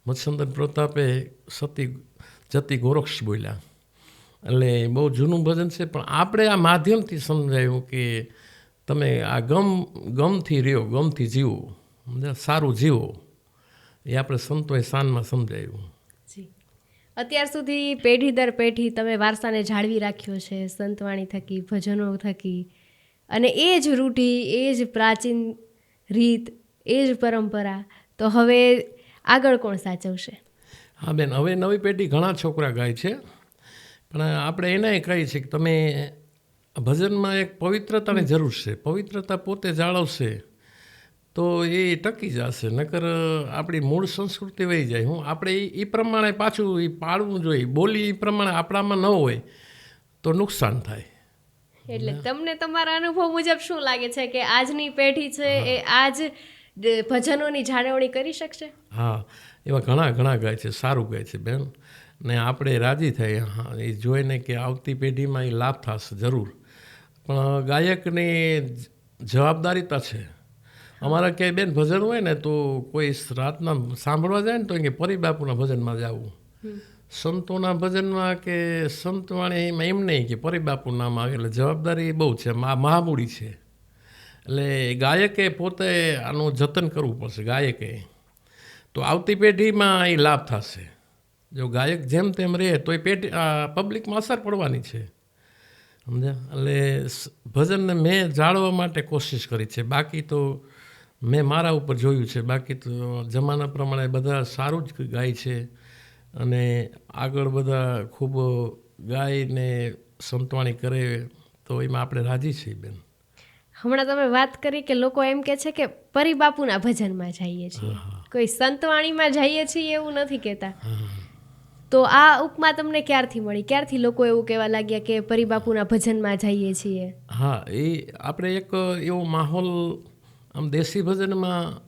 મત્સ્યંદર પ્રતાપે સતી જતી ગોરક્ષ બોલ્યા, એટલે બહુ જૂનું ભજન છે, પણ આપણે આ માધ્યમથી સમજાયું કે તમે આ ગમથી રહ્યો, ગમથી જીવો, સમજ્યા? સારું જીવો, એ આપણે સંતોએ શાનમાં સમજાયું. અત્યાર સુધી પેઢી દર પેઢી તમે વારસાને જાળવી રાખ્યો છે સંતવાણી થકી, ભજનો થકી, અને એ જ રૂઢી, એ જ પ્રાચીન રીત, એ જ પરંપરા, તો હવે આગળ કોણ સાચવશે? હા બેન, હવે નવી પેઢી ઘણા છોકરા ગાય છે, પણ આપણે એને કહીએ છીએ કે તમે ભજનમાં એક પવિત્રતાની જરૂર છે. પવિત્રતા પોતે જાળવશે તો એ ટકી જશે, નકર આપણી મૂળ સંસ્કૃતિ વહી જાય. આપણે એ પ્રમાણે પાછું એ પાળવું જોઈએ. બોલી એ પ્રમાણે આપણામાં ન હોય તો નુકસાન થાય. એટલે તમને તમારા અનુભવ મુજબ શું લાગે છે કે આજની પેઢી છે એ આજ ભજનોની જાળવણી કરી શકશે? હા, એવા ઘણા ગાય છે, સારું ગાય છે બેન, ને આપણે રાજી થાય હા એ જોઈને કે આવતી પેઢીમાં એ લાભ થશે જરૂર. પણ ગાયકની જવાબદારીતા છે. અમારા ક્યાંય બેન ભજન હોય ને તો કોઈ રાતના સાંભળવા જાય ને તો કે પરિબાપુના ભજનમાં જવું, સંતોના ભજનમાં કે સંતવાણીમાં એમ નહીં કે પરિબાપુનું નામ આવે, એટલે જવાબદારી બહુ છે, મહામૂડી છે. એટલે ગાયકે પોતે આનું જતન કરવું પડશે. ગાયકે તો આવતી પેઢીમાં એ લાભ થશે. જો ગાયક જેમ તેમ રહે તો એ પબ્લિકમાં અસર પડવાની છે. સમજ્યા? એટલે ભજનને મેં જાળવવા માટે કોશિશ કરી છે, બાકી તો મેં મારા ઉપર જોયું છે, બાકી તો જમાના પ્રમાણે બધા સારું જ ગાય છે અને આગળ બધા ખૂબ ગાયને સંતવાણી કરે તો એમાં આપણે રાજી છીએ બેન. હમણાં તમે વાત કરી કે લોકો એમ કે છે કે પરિબાપુના ભજનમાં જઈએ છીએ, કોઈ સંતવાણીમાં જઈએ છીએ એવું નથી કહેતા. તો આ ઉપમા તમને ક્યારથી મળી? ક્યારથી લોકો એવું કહેવા લાગ્યા કે પરિબાપુના ભજનમાં જઈએ છીએ? હા, એ આપણે એક એવો માહોલ આમ દેશી ભજનમાં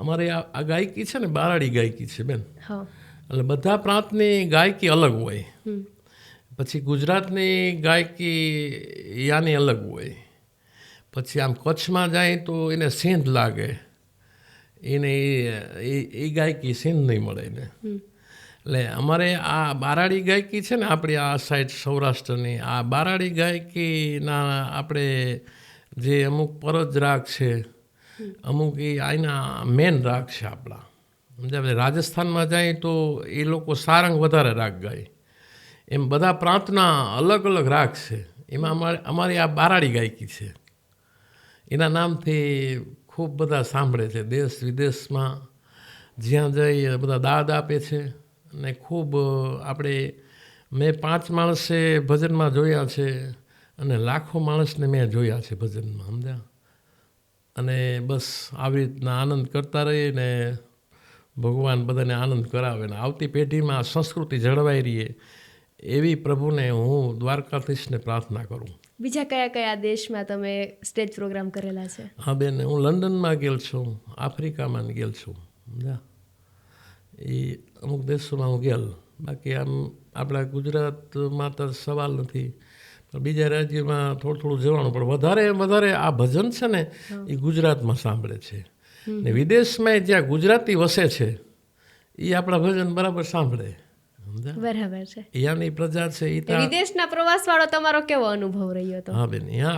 અમારે આ ગાયકી છે ને, બારાડી ગાયકી છે બેન, એટલે બધા પ્રાંતની ગાયકી અલગ હોય. પછી ગુજરાતની ગાયકી યાની અલગ હોય. પછી આમ કચ્છમાં જાય તો એને સિંધ લાગે, એને એ ગાયકી સિંધ નહીં મળે એને. એટલે અમારે આ બારાડી ગાયકી છે ને, આપણી આ સાઈડ સૌરાષ્ટ્રની આ બારાડી ગાયકીના આપણે જે અમુક પરજ રાગ છે, અમુક એ આના મેન રાગ છે આપણા. સમજાય? રાજસ્થાનમાં જાય તો એ લોકો સારંગ વધારે રાગ ગાય. એમ બધા પ્રાંતના અલગ અલગ રાગ છે, એમાં અમારી આ બારાડી ગાયકી છે. એના નામથી ખૂબ બધા સાંભળે છે, દેશ વિદેશમાં જ્યાં જઈ બધા દાદ આપે છે. અને ખૂબ આપણે મેં 5 માણસે ભજનમાં જોયા છે અને લાખો માણસને મેં જોયા છે ભજનમાં, સમજ્યા. અને બસ આવી રીતના આનંદ કરતા રહીએ ને ભગવાન બધાને આનંદ કરાવે ને આવતી પેઢીમાં આ સંસ્કૃતિ જળવાઈ રહીએ એવી પ્રભુને હું દ્વારકાધીશને પ્રાર્થના કરું. બીજા કયા કયા દેશમાં તમે સ્ટેજ પ્રોગ્રામ કરેલા છે? હા બેન, હું લંડનમાં ગયેલ છું, આફ્રિકામાં ગયેલ છું, સમજ્યા. એ અમુક દેશોમાં હું ગયેલ. બાકી આમ આપણા ગુજરાતમાં તો સવાલ નથી, પણ બીજા રાજ્યમાં થોડું જવાનું. પણ વધારે આ ભજન છે ને એ ગુજરાતમાં સાંભળે છે ને વિદેશમાં જ્યાં ગુજરાતી વસે છે એ આપણા ભજન બરાબર સાંભળે. બરાબર છે. અહીંયાની પ્રજા છે એ વિદેશના પ્રવાસ વાળો તમારો કેવો અનુભવ રહ્યો હતો? હા બેન, અહીંયા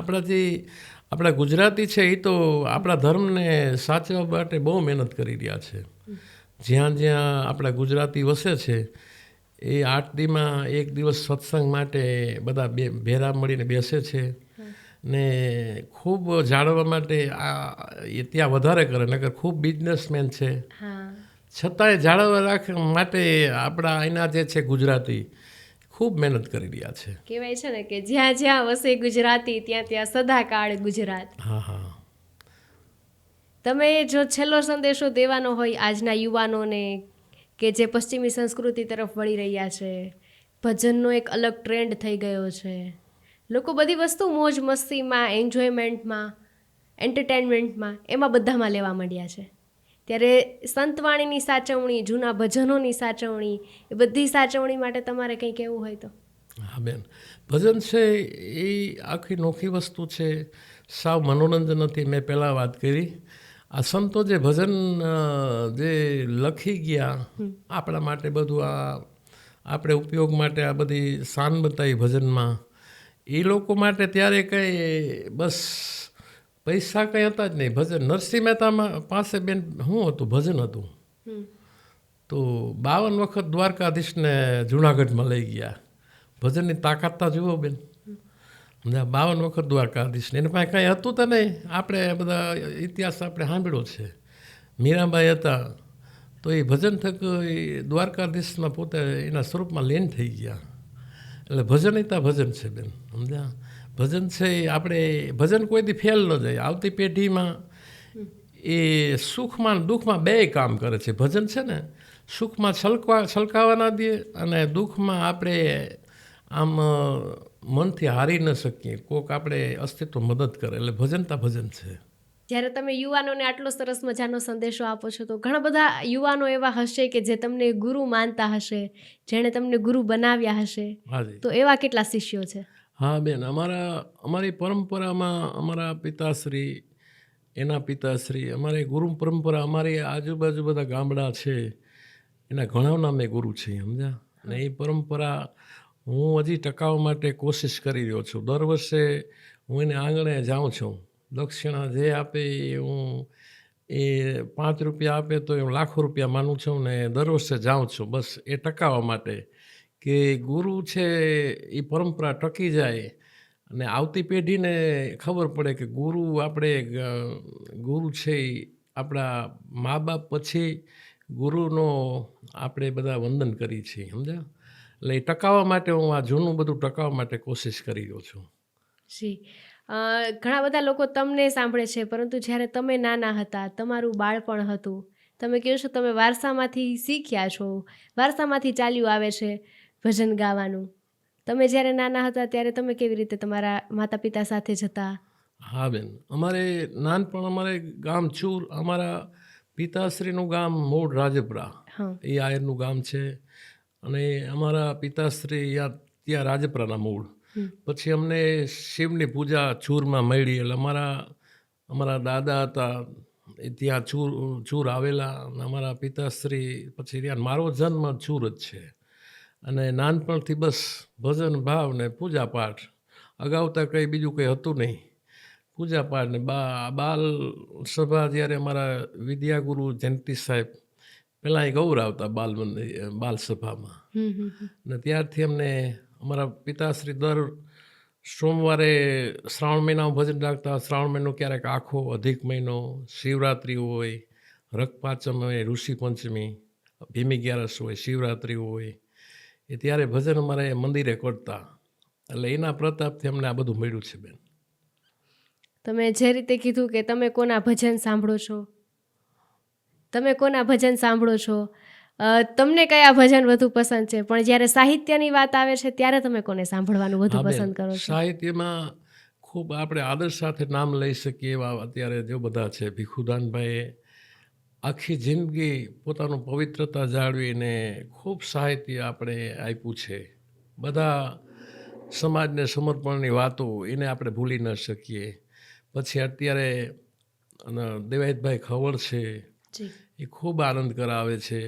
આપણા ગુજરાતી છે એ તો આપણા ધર્મને સાચવવા માટે બહુ મહેનત કરી રહ્યા છે. જ્યાં આપણા ગુજરાતી વસે છે એ 8 દીમાં 1 દિવસ સત્સંગ માટે બધા ભેરા મળીને બેસે છે ને ખૂબ જાળવવા માટે એ ત્યાં વધારે કરે. નકર ખૂબ બિઝનેસમેન છે, છતાંય જાળવવા રાખવા માટે આપણા અહીંના જે છે ગુજરાતી ખૂબ મહેનત કરી રહ્યા છે. કહેવાય છે ને કે જ્યાં જ્યાં વસે ગુજરાતી ત્યાં ત્યાં સદાકાળ ગુજરાત. હા. તમે જો છેલ્લો સંદેશો દેવાનો હોય આજના યુવાનોને કે જે પશ્ચિમી સંસ્કૃતિ તરફ વળી રહ્યા છે, ભજનનો એક અલગ ટ્રેન્ડ થઈ ગયો છે, લોકો બધી વસ્તુ મોજ મસ્તીમાં, એન્જોયમેન્ટમાં, એન્ટરટેનમેન્ટમાં એમાં બધામાં લેવા માંડ્યા છે, ત્યારે સંતવાણીની સાચવણી, જૂના ભજનોની સાચવણી, એ બધી સાચવણી માટે તમારે કંઈ કહેવું હોય તો? હા બેન, ભજન છે એ આખી નોખી વસ્તુ છે, સાવ મનોરંજન નથી. મેં પહેલાં વાત કરી, આ સંતો જે ભજન જે લખી ગયા આપણા માટે, બધું આ આપણે ઉપયોગ માટે આ બધી શાન બતાવી ભજનમાં, એ લોકો માટે ત્યારે કંઈ બસ પૈસા કંઈ હતા જ નહીં. ભજન નરસિંહ મહેતા પાસે બેન શું હતું? ભજન હતું. તો 52 વખત દ્વારકાધીશને જુનાગઢમાં લઈ ગયા. ભજનની તાકાતતા જુઓ બેન, 52 વખત દ્વારકાધીશને. એને પાસે કાંઈ હતું તો નહીં. આપણે બધા ઇતિહાસ આપણે સાંભળ્યો છે. મીરાબાઈ હતા તો એ ભજન થકી દ્વારકાધીશમાં પોતે એના સ્વરૂપમાં લીન થઈ ગયા. એટલે ભજન ભજન છે બેન, સમજ્યા. ભજન છે આપણે ભજન કોઈથી ફેલ ન જાય. આવતી પેઢીમાં એ સુખમાં દુઃખમાં બેય કામ કરે છે. ભજન છે ને સુખમાં છલકાવા ના દે અને દુઃખમાં આપણે આમ મનથી હારી ન શકીએ, કોક આપણે અસ્તિત્વ મદદ કરે. એટલે ભજન છે. જ્યારે તમે યુવાનોને આટલો સરસ મજાનો સંદેશો આપો છો તો ઘણા બધા યુવાનો એવા હશે કે જે તમને ગુરુ માનતા હશે, જેણે તમને ગુરુ બનાવ્યા હશે, તો એવા કેટલા શિષ્યો છે? હા બેન, અમારી પરંપરામાં અમારા પિતાશ્રી, એના પિતાશ્રી, અમારી ગુરુ પરંપરા, અમારી આજુબાજુ બધા ગામડા છે એના ઘણાના મેં ગુરુ છે, સમજ્યા. અને એ પરંપરા હું હજી ટકાવવા માટે કોશિશ કરી રહ્યો છું. દર વર્ષે હું એને આંગણે જાઉં છું. દક્ષિણા જે આપે હું એ 5 રૂપિયા આપે તો હું લાખો રૂપિયા માનું છું ને દર વર્ષે જાઉં છું, બસ એ ટકાવવા માટે કે ગુરુ છે એ પરંપરા ટકી જાય અને આવતી પેઢીને ખબર પડે કે ગુરુ છે એ આપણા મા બાપ પછી ગુરુનો આપણે બધા વંદન કરીએ છીએ, સમજ્યા. એટલે એ ટકાવવા માટે હું આ જૂનું બધું ટકાવવા માટે કોશિશ કરી રહ્યો છું. જી, ઘણા બધા લોકો તમને સાંભળે છે, પરંતુ જ્યારે તમે નાના હતા, તમારું બાળપણ હતું, તમે કહો છો તમે વારસામાંથી શીખ્યા છો, વારસામાંથી ચાલ્યું આવે છે ભજન ગાવાનું. તમે જ્યારે નાના હતા ત્યારે તમે કેવી રીતે તમારા માતા પિતા સાથે જતા? હા બેન, અમારે ગામ ચૂર, અમારા પિતાશ્રીનું ગામ મૂળ રાજપરા, એ આયરનું ગામ છે. અને અમારા પિતાશ્રી ત્યાં રાજપરાના મૂળ. પછી અમને શિવની પૂજા ચૂરમાં મળી. એટલે અમારા દાદા હતા એ ત્યાં ચૂર આવેલા. અમારા પિતાશ્રી પછી ત્યાં મારો જન્મ ચૂર જ છે. અને નાનપણથી બસ ભજન ભાવ ને પૂજા પાઠ, અગાઉ તો કંઈ બીજું કંઈ હતું નહીં. પૂજા પાઠ ને બાલ સભા, જ્યારે અમારા વિદ્યાગુરુ જયંતિ સાહેબ પહેલાં એ ગૌરવતા બાલ સભામાં, ને ત્યારથી અમને અમારા પિતાશ્રી દર સોમવારે શ્રાવણ મહિનામાં ભજન રાખતા. શ્રાવણ મહિનો ક્યારેક આખો, અધિક મહિનો, શિવરાત્રિ હોય, રખપાચમ હોય, ઋષિ પંચમી, ભીમી અગિયારસ હોય, શિવરાત્રિ હોય, એ ત્યારે ભજન અમારે મંદિરે કરતા. એટલે એના પ્રતાપથી અમને આ બધું મળ્યું છે બેન. તમે જે રીતે કીધું કે તમે કોના ભજન સાંભળો છો, તમે કોના ભજન સાંભળો છો, તમને કયા ભજન વધુ પસંદ છે, પણ જ્યારે સાહિત્યની વાત આવે છે ત્યારે તમે કોને સાંભળવાનું વધુ હા બેન, પસંદ કરો છો? સાહિત્યમાં ખૂબ આપણે આદર સાથે નામ લઈ શકીએ એવા અત્યારે જો બધા છે. ભીખુદાનભાઈએ આખી જિંદગી પોતાનું પવિત્રતા જાળવીને ખૂબ સાહિત્ય આપણે આપ્યું છે. બધા સમાજને સમર્પણની વાતો એને આપણે ભૂલી ન શકીએ. પછી અત્યારે દેવાયતભાઈ ખવડ છે, જી. એ ખૂબ આનંદ કરાવે છે.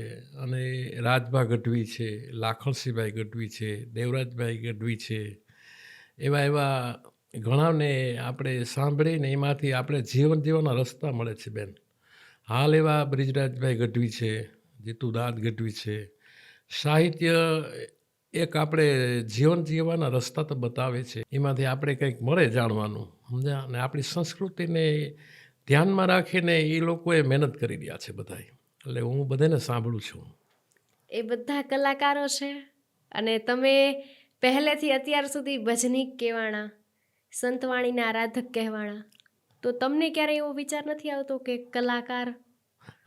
અને રાજભા ગઢવી છે, લાખણસિંહભાઈ ગઢવી છે, દેવરાજભાઈ ગઢવી છે, એવા એવા ઘણાને આપણે સાંભળીને એમાંથી આપણે જીવન જીવવાના રસ્તા મળે છે બેન. હાલ એવા બ્રિજરાજભાઈ ગઢવી છે, જીતુદાસ ગઢવી છે. સાહિત્ય એક આપણે જીવન જીવવાના રસ્તા તો બતાવે છે, એમાંથી આપણે કંઈક મળે જાણવાનું, સમજ્યા? અને આપણી સંસ્કૃતિને ધ્યાનમાં રાખીને એ લોકોએ મહેનત કરી રહ્યા છે બધા. એટલે હું બધાને સાંભળું છું. એ બધા કલાકારો છે અને તમે પહેલેથી અત્યાર સુધી ભજનીક કહેવાણા, સંતવાણીના આરાધક કહેવાણા, તો તમને ક્યારેય એવો વિચાર નથી આવતો કે કલાકાર?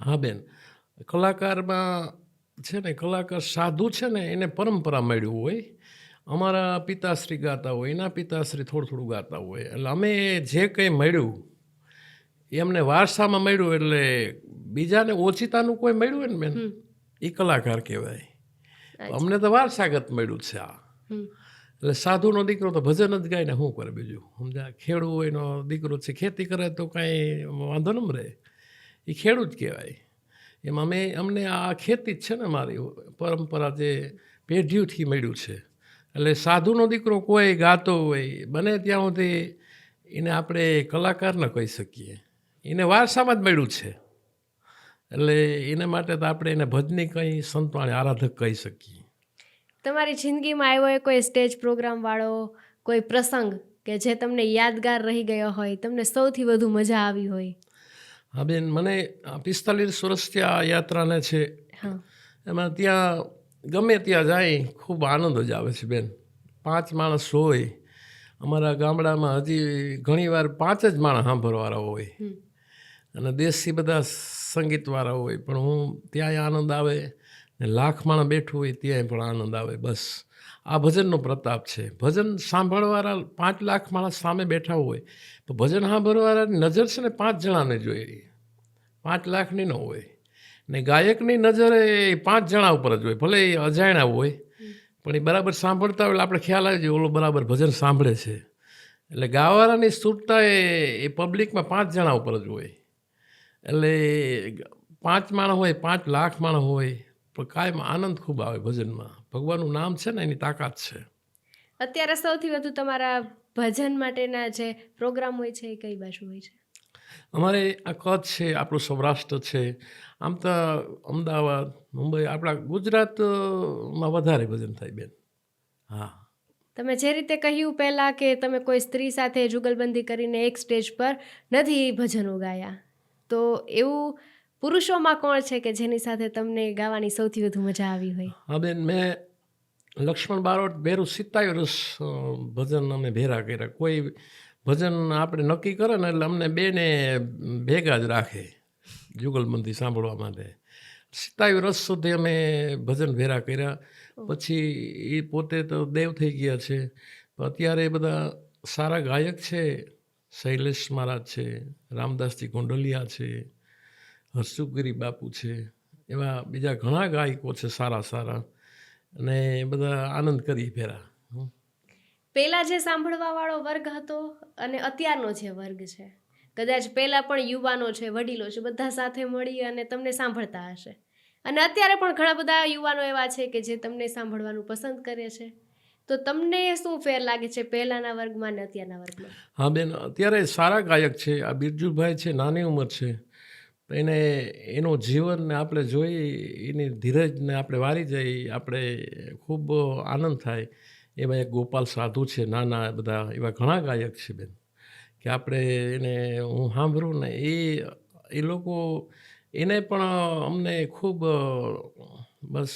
હા બેન, કલાકારમાં છે ને, કલાકાર સાધુ છે ને એને પરંપરા મળ્યું હોય. અમારા પિતાશ્રી ગાતા હોય, એના પિતાશ્રી થોડું થોડું ગાતા હોય. એટલે અમે જે કંઈ મળ્યું એ અમને વારસામાં મળ્યું. એટલે બીજાને ઓછીતાનું કોઈ મળ્યું હોય ને બેન, એ કલાકાર કહેવાય. અમને તો વારસાગત મળ્યું છે આ. એટલે સાધુનો દીકરો તો ભજન જ ગાય ને શું કરે બીજું, સમજ્યા? ખેડૂ એનો દીકરો છે, ખેતી કરે તો કાંઈ વાંધો ન રહે, એ ખેડૂત કહેવાય. એમાં અમને આ ખેતી જ છે ને, મારી પરંપરા જે પેઢીઓથી મળ્યું છે. એટલે સાધુનો દીકરો કોઈ ગાતો હોય, બને ત્યાં સુધી એને આપણે કલાકાર ન કહી શકીએ, એને વારસામાં જ મળ્યું છે. એટલે એને માટે તો આપણે એને ભજની કંઈ સંતવાણી આરાધક કહી શકીએ. તમારી જિંદગીમાં આવ્યો કોઈ સ્ટેજ પ્રોગ્રામ વાળો કોઈ પ્રસંગ કે જે તમને યાદગાર રહી ગયો હોય, તમને સૌથી વધુ મજા આવી હોય? હા બેન, મને 45 વર્ષથી આ યાત્રાને છે. એમાં ત્યાં ગમે ત્યાં જાય ખૂબ આનંદ જ આવે છે બેન. 5 માણસ હોય અમારા ગામડામાં, હજી ઘણીવાર 5 જ માણસ સાંભળવાળા હોય, અને દેશી બધા સંગીતવાળા હોય. પણ હું ત્યાંય આનંદ આવે ને, લાખ માણસ બેઠું હોય ત્યાંય પણ આનંદ આવે. બસ આ ભજનનો પ્રતાપ છે. ભજન સાંભળવાળા 5 લાખ માણસ સામે બેઠા હોય, તો ભજન સાંભળવાળાની નજર છે ને 5 જણાને જોઈએ, 5 લાખની ન હોય. ને ગાયકની નજર એ 5 જણા ઉપર જ હોય, ભલે એ અજાણ્યા હોય, પણ એ બરાબર સાંભળતા હોય એટલે આપણે ખ્યાલ આવી જાય ઓલો બરાબર ભજન સાંભળે છે. એટલે ગાવાળાની સુરતા એ પબ્લિકમાં 5 જણા ઉપર જ હોય. એટલે 5 માણસ હોય, 5 લાખ માણસ હોય, પણ કાયમ આનંદ ખૂબ આવે ભજનમાં. ભગવાનનું નામ છે ને, એની તાકાત છે. અત્યારે સૌથી વધુ તમારા ભજન માટેના જે પ્રોગ્રામ હોય છે એ કઈ બાજુ હોય છે? અમારે આ કચ્છ છે, આપણું સૌરાષ્ટ્ર છે, આમ તો અમદાવાદ, મુંબઈ, આપણા ગુજરાતમાં વધારે ભજન થાય બેન. હા, તમે જે રીતે કહ્યું પહેલાં કે તમે કોઈ સ્ત્રી સાથે જુગલબંધી કરીને એક સ્ટેજ પર નથી ભજનો ગાયા, તો એવું પુરુષોમાં કોણ છે કે જેની સાથે તમને ગાવાની સૌથી વધુ મજા આવી હોય? હા બેન, મેં લક્ષ્મણ બારોટ ભેરું 27 વર્ષ ભજન અમે ભેરા કર્યા. કોઈ ભજન આપણે નક્કી કરે ને એટલે અમને બેને ભેગા જ રાખે જુગલબંધી સાંભળવા માટે. 27 વર્ષ સુધી અમે ભજન ભેરા કર્યા. પછી એ પોતે તો દેવ થઈ ગયા છે, તો અત્યારે બધા સારા ગાયક છે. શૈલેષ મહારાજ છે, રામદાસજી ગોંડલિયા છે, હર્ષુગીરી બાપુ છે, એવા બીજા ઘણા ગાયકો છે સારા સારા, અને બધા આનંદ કરી ફેરા. પહેલાં જે સાંભળવાવાળો વર્ગ હતો અને અત્યારનો જે વર્ગ છે, કદાચ પહેલાં પણ યુવાનો છે, વડીલો છે, બધા સાથે મળી અને તમને સાંભળતા હશે, અને અત્યારે પણ ઘણા બધા યુવાનો એવા છે કે જે તમને સાંભળવાનું પસંદ કરે છે, તો તમને શું ફેર લાગે છે પહેલાંના વર્ગમાં ને અત્યારના વર્ગમાં? હા બેન, અત્યારે સારા ગાયક છે. આ બિરજુભાઈ છે, નાની ઉંમર છે, એને એનું જીવનને આપણે જોઈ, એની ધીરજને આપણે વારી જઈ, આપણે ખૂબ આનંદ થાય. એવા એક ગોપાલ સાધુ છે, નાના બધા એવા ઘણા ગાયક છે બેન, કે આપણે એને હું સાંભળું ને એ લોકો એને પણ અમને ખૂબ બસ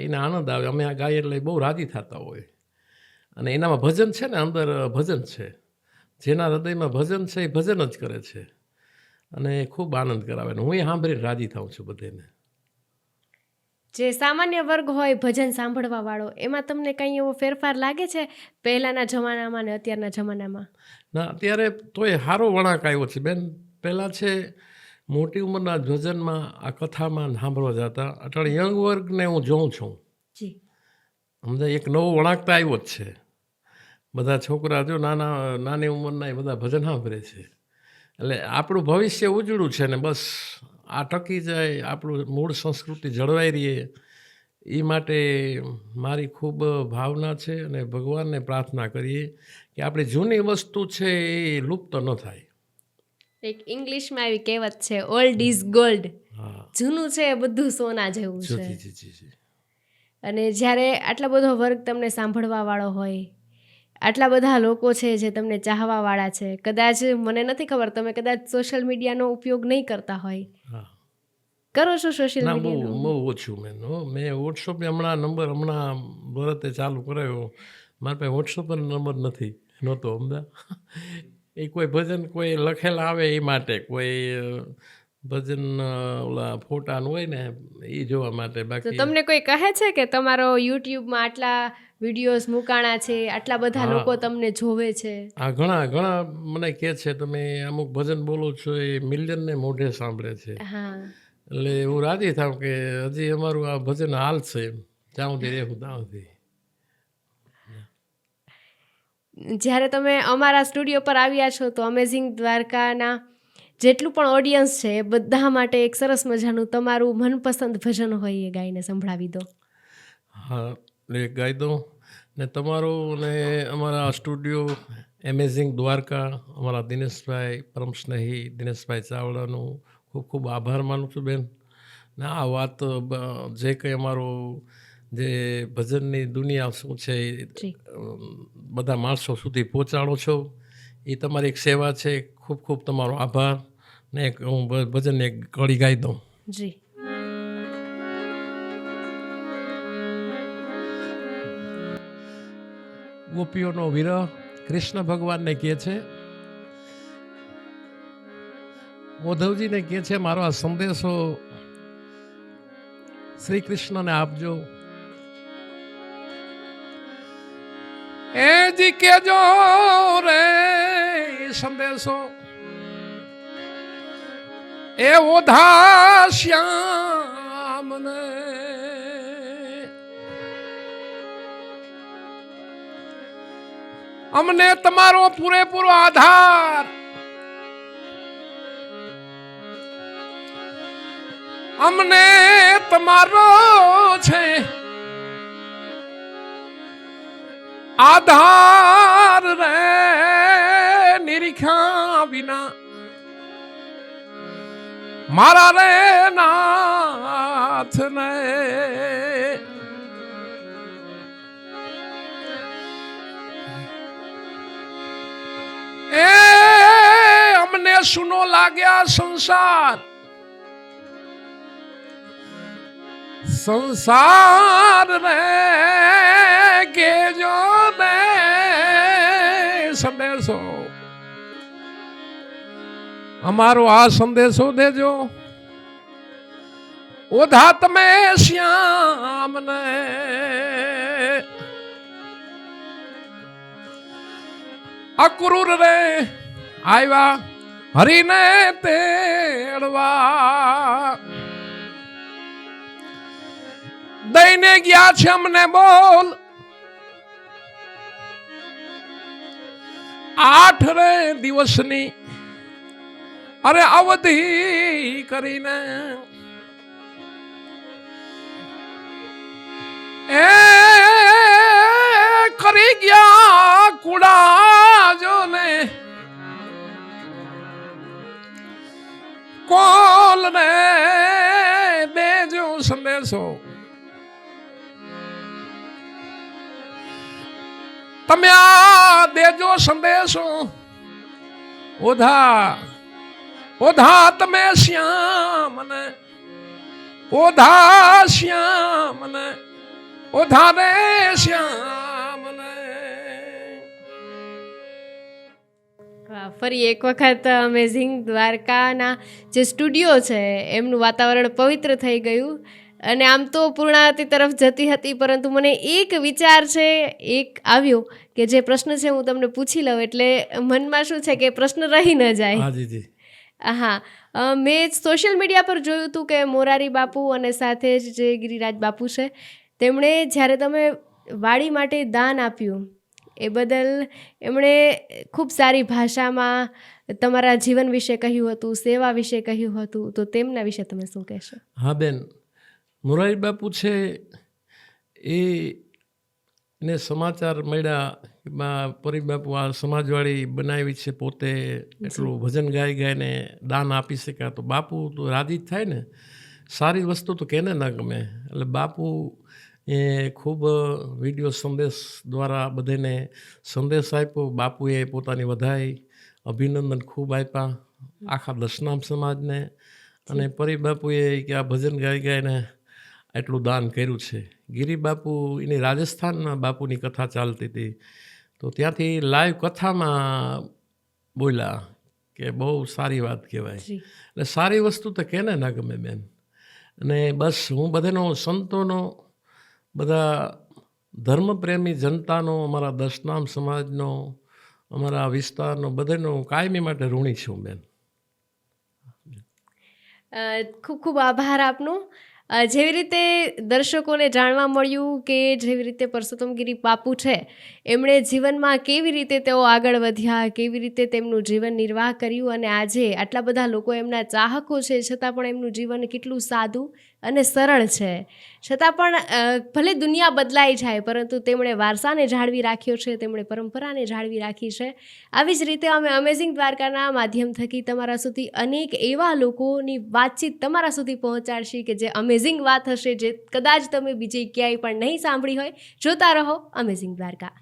એને આનંદ આવે. અમે આ ગાય એટલે બહુ રાજી થતા હોય. અને એનામાં ભજન છે ને, અંદર ભજન છે, જેના હૃદયમાં ભજન છે એ ભજન જ કરે છે અને ખૂબ આનંદ કરાવે. ને હું એ સાંભળીને રાજી થાઉં છું બધેને. જે સામાન્ય વર્ગ હોય ભજન સાંભળવા વાળો, એમાં તમને કંઈ એવો ફેરફાર લાગે છે પહેલાંના જમાનામાં ને અત્યારના જમાનામાં? ના, અત્યારે તોય સારો વળાંક આવ્યો છે બેન. પહેલાં છે મોટી ઉંમરના ભજનમાં આ કથામાં સાંભળવા જતા. અટાણે યંગ વર્ગને હું જોઉં છું, જી, સમજે એક નવો વળાંક તો આવ્યો જ છે. બધા છોકરા જો નાની ઉંમરના એ બધા ભજન સાંભળે છે. એટલે આપણું ભવિષ્ય ઉજળું છે ને, બસ આ ટકી જાય, આપણું મૂળ સંસ્કૃતિ જળવાઈ રહીએ એ માટે મારી ખૂબ ભાવના છે. અને ભગવાનને પ્રાર્થના કરીએ કે આપણી જૂની વસ્તુ છે એ લુપ્ત ન થાય. એક ઇંગ્લિશમાં એવી કહેવત છે, ઓલ્ડ ઇઝ ગોલ્ડ. હા, જૂનું છે એ બધું સોના જેવું છે. જી જી જી જી. અને જ્યારે આટલો બધો વર્ગ તમને સાંભળવા વાળો હોય, આટલા બધા લોકો છે જે તમને ચાહવા વાળા છે, કદાચ મને નથી ખબર, તમે કદાચ સોશિયલ મીડિયાનો ઉપયોગ નહીં કરતા હોય. હા, કરો છો સોશિયલ ના, બહુ મીડિયાનો? બહુ ઓછું મેં વોટ્સઅપે હમણાં ભરતે ચાલુ કરાયો. મારા પાસે વોટ્સઅપ પર નંબર નહોતો અમદા. એ કોઈ ભજન કોઈ લખેલા આવે એ માટે, કોઈ ભજન ઓલા ફોટાનું હોય ને એ જોવા માટે. તો બાકી તમને કોઈ કહે છે કે તમારો યુટ્યુબમાં આટલા વિડીયોઝ મૂકાણા છે, આટલા બધા લોકો તમને જોવે છે? આ ઘણા મને કહે છે તમે અમુક ભજન બોલો છો એ મિલિયનને મોઢે સાંભળે છે. હા, એટલે હું રાજી થાઉં કે હજી અમારું આ ભજન હાલ છે, જ્યાં સુધી રહેવું ત્યાં સુધી. જ્યારે તમે અમારા સ્ટુડિયો પર આવ્યા છો તો અમેઝિંગ દ્વારકાના જેટલું પણ ઓડિયન્સ છે એ બધા માટે એક સરસ મજાનું તમારું મનપસંદ ભજન હોય એ ગાઈને સંભળાવી દો. હા, એક ગાઈ દઉં ને તમારો ને અમારા સ્ટુડિયો એમેઝિંગ દ્વારકા, અમારા દિનેશભાઈ, પરમ સ્નેહી દિનેશભાઈ ચાવડાનું ખૂબ ખૂબ આભાર માનું છું બેન. ને આ વાત જે કંઈ અમારું જે ભજનની દુનિયા શું છે બધા માણસો સુધી પહોંચાડો છો, એ તમારી એક સેવા છે. ખૂબ ખૂબ તમારો આભાર. ને એક હું ભજન એક કડી ગાઈ દઉં. જી. ગોપીઓનો વિરહ કૃષ્ણ ભગવાનને કહે છે, ઉદ્ધવજીને કહે છે મારો આ સંદેશો શ્રી કૃષ્ણને આપજો. એ જી કેજો રે સંદેશો એ ઓધા શ્યામને, અમને તમારો પૂરેપૂરો આધાર, અમને તમારો છે આધાર રે, નિરીખા વિના મારા રે નાથ ને. એ અમને સુનો લાગ્યા સંસાર રે, કેજો ને સંદેશો અમારો આ સંદેશો દેજો. ઓધા તમે શ્યામને, અક્રૂર રે આવ્યા હરીને તેડવા, દઈને ગયા છે અમને બોલ 8 રે દિવસની અરે અવધિ કરીને. એ કરી ગયા કુડા જો ને કોલ ને દેજો સંદેશો. તમે આ દેજો સંદેશો ઓધા ઓધા તમે શ્યામ ને ઓધા શ્યામ ને ઓધા રે શ્યામ ને. ફરી એક વખત અમેઝિંગ દ્વારકાના જે સ્ટુડિયો છે એમનું વાતાવરણ પવિત્ર થઈ ગયું. અને આમ તો પૂર્ણાહુતિ તરફ જતી હતી, પરંતુ મને એક વિચાર છે, એક આવ્યો કે જે પ્રશ્ન છે હું તમને પૂછી લઉં, એટલે મનમાં શું છે કે પ્રશ્ન રહી ન જાય. હા જી. હા, મેં સોશિયલ મીડિયા પર જોયું હતું કે મોરારી બાપુ અને સાથે જ જે ગિરિરાજ બાપુ છે તેમણે જ્યારે તમે વાડી માટે દાન આપ્યું એ બદલ એમણે ખૂબ સારી ભાષામાં તમારા જીવન વિશે કહ્યું હતું, સેવા વિશે કહ્યું હતું, તો તેમના વિશે તમે શું કહેશો? હા બેન, મોરારી બાપુ છે એને સમાચાર મળ્યા પરિબાપુ આ સમાજવાળી બનાવી છે, પોતે એટલું ભજન ગાઈને દાન આપી શક્યા, તો બાપુ તો રાજી જ થાય ને. સારી વસ્તુ તો કેને ના ગમે. એટલે બાપુ એ ખૂબ વિડીયો સંદેશ દ્વારા બધાને સંદેશ આપ્યો. બાપુએ પોતાની વધાઈ અભિનંદન ખૂબ આપ્યા આખા દશનામ સમાજને. અને પરિબાપુએ કે આ ભજન ગાઈને એટલું દાન કર્યું છે. ગિરી બાપુ એની રાજસ્થાનમાં બાપુની કથા ચાલતી હતી, તો ત્યાંથી લાઈવ કથામાં બોલ્યા કે બહુ સારી વાત કહેવાય. એટલે સારી વસ્તુ તો કેને ના ગમે બેન. અને બસ હું બધાનો, સંતોનો, બધા ધર્મપ્રેમી જનતાનો, અમારા દશનામ સમાજનો, અમારા વિસ્તારનો બધાનો કાયમી માટે ઋણી છું બેન. ખૂબ ખૂબ આભાર આપનો. જેવી રીતે દર્શકોને જાણવા મળ્યું કે જેવી રીતે પરસોત્તમગીરી બાપુ છે એમણે જીવનમાં કેવી રીતે તેઓ આગળ વધ્યા, કેવી રીતે તેમનું જીવન નિર્વાહ કર્યું, અને આજે આટલા બધા લોકો એમના ચાહકો છે છતાં પણ એમનું જીવન કેટલું સાદું અને સરળ છે. છતાં પણ ભલે દુનિયા બદલાઈ જાય, પરંતુ તેમણે વારસાને જાળવી રાખ્યો છે, તેમણે પરંપરાને જાળવી રાખી છે. આવી જ રીતે અમે અમેઝિંગ દ્વારકાના માધ્યમ થકી તમારા સુધી અનેક એવા લોકોની વાતચીત તમારા સુધી પહોંચાડશી કે જે અમેઝિંગ વાત હશે, જે કદાચ તમે બીજે ક્યાંય પણ નહીં સાંભળી હોય. જોતા રહો અમેઝિંગ દ્વારકા.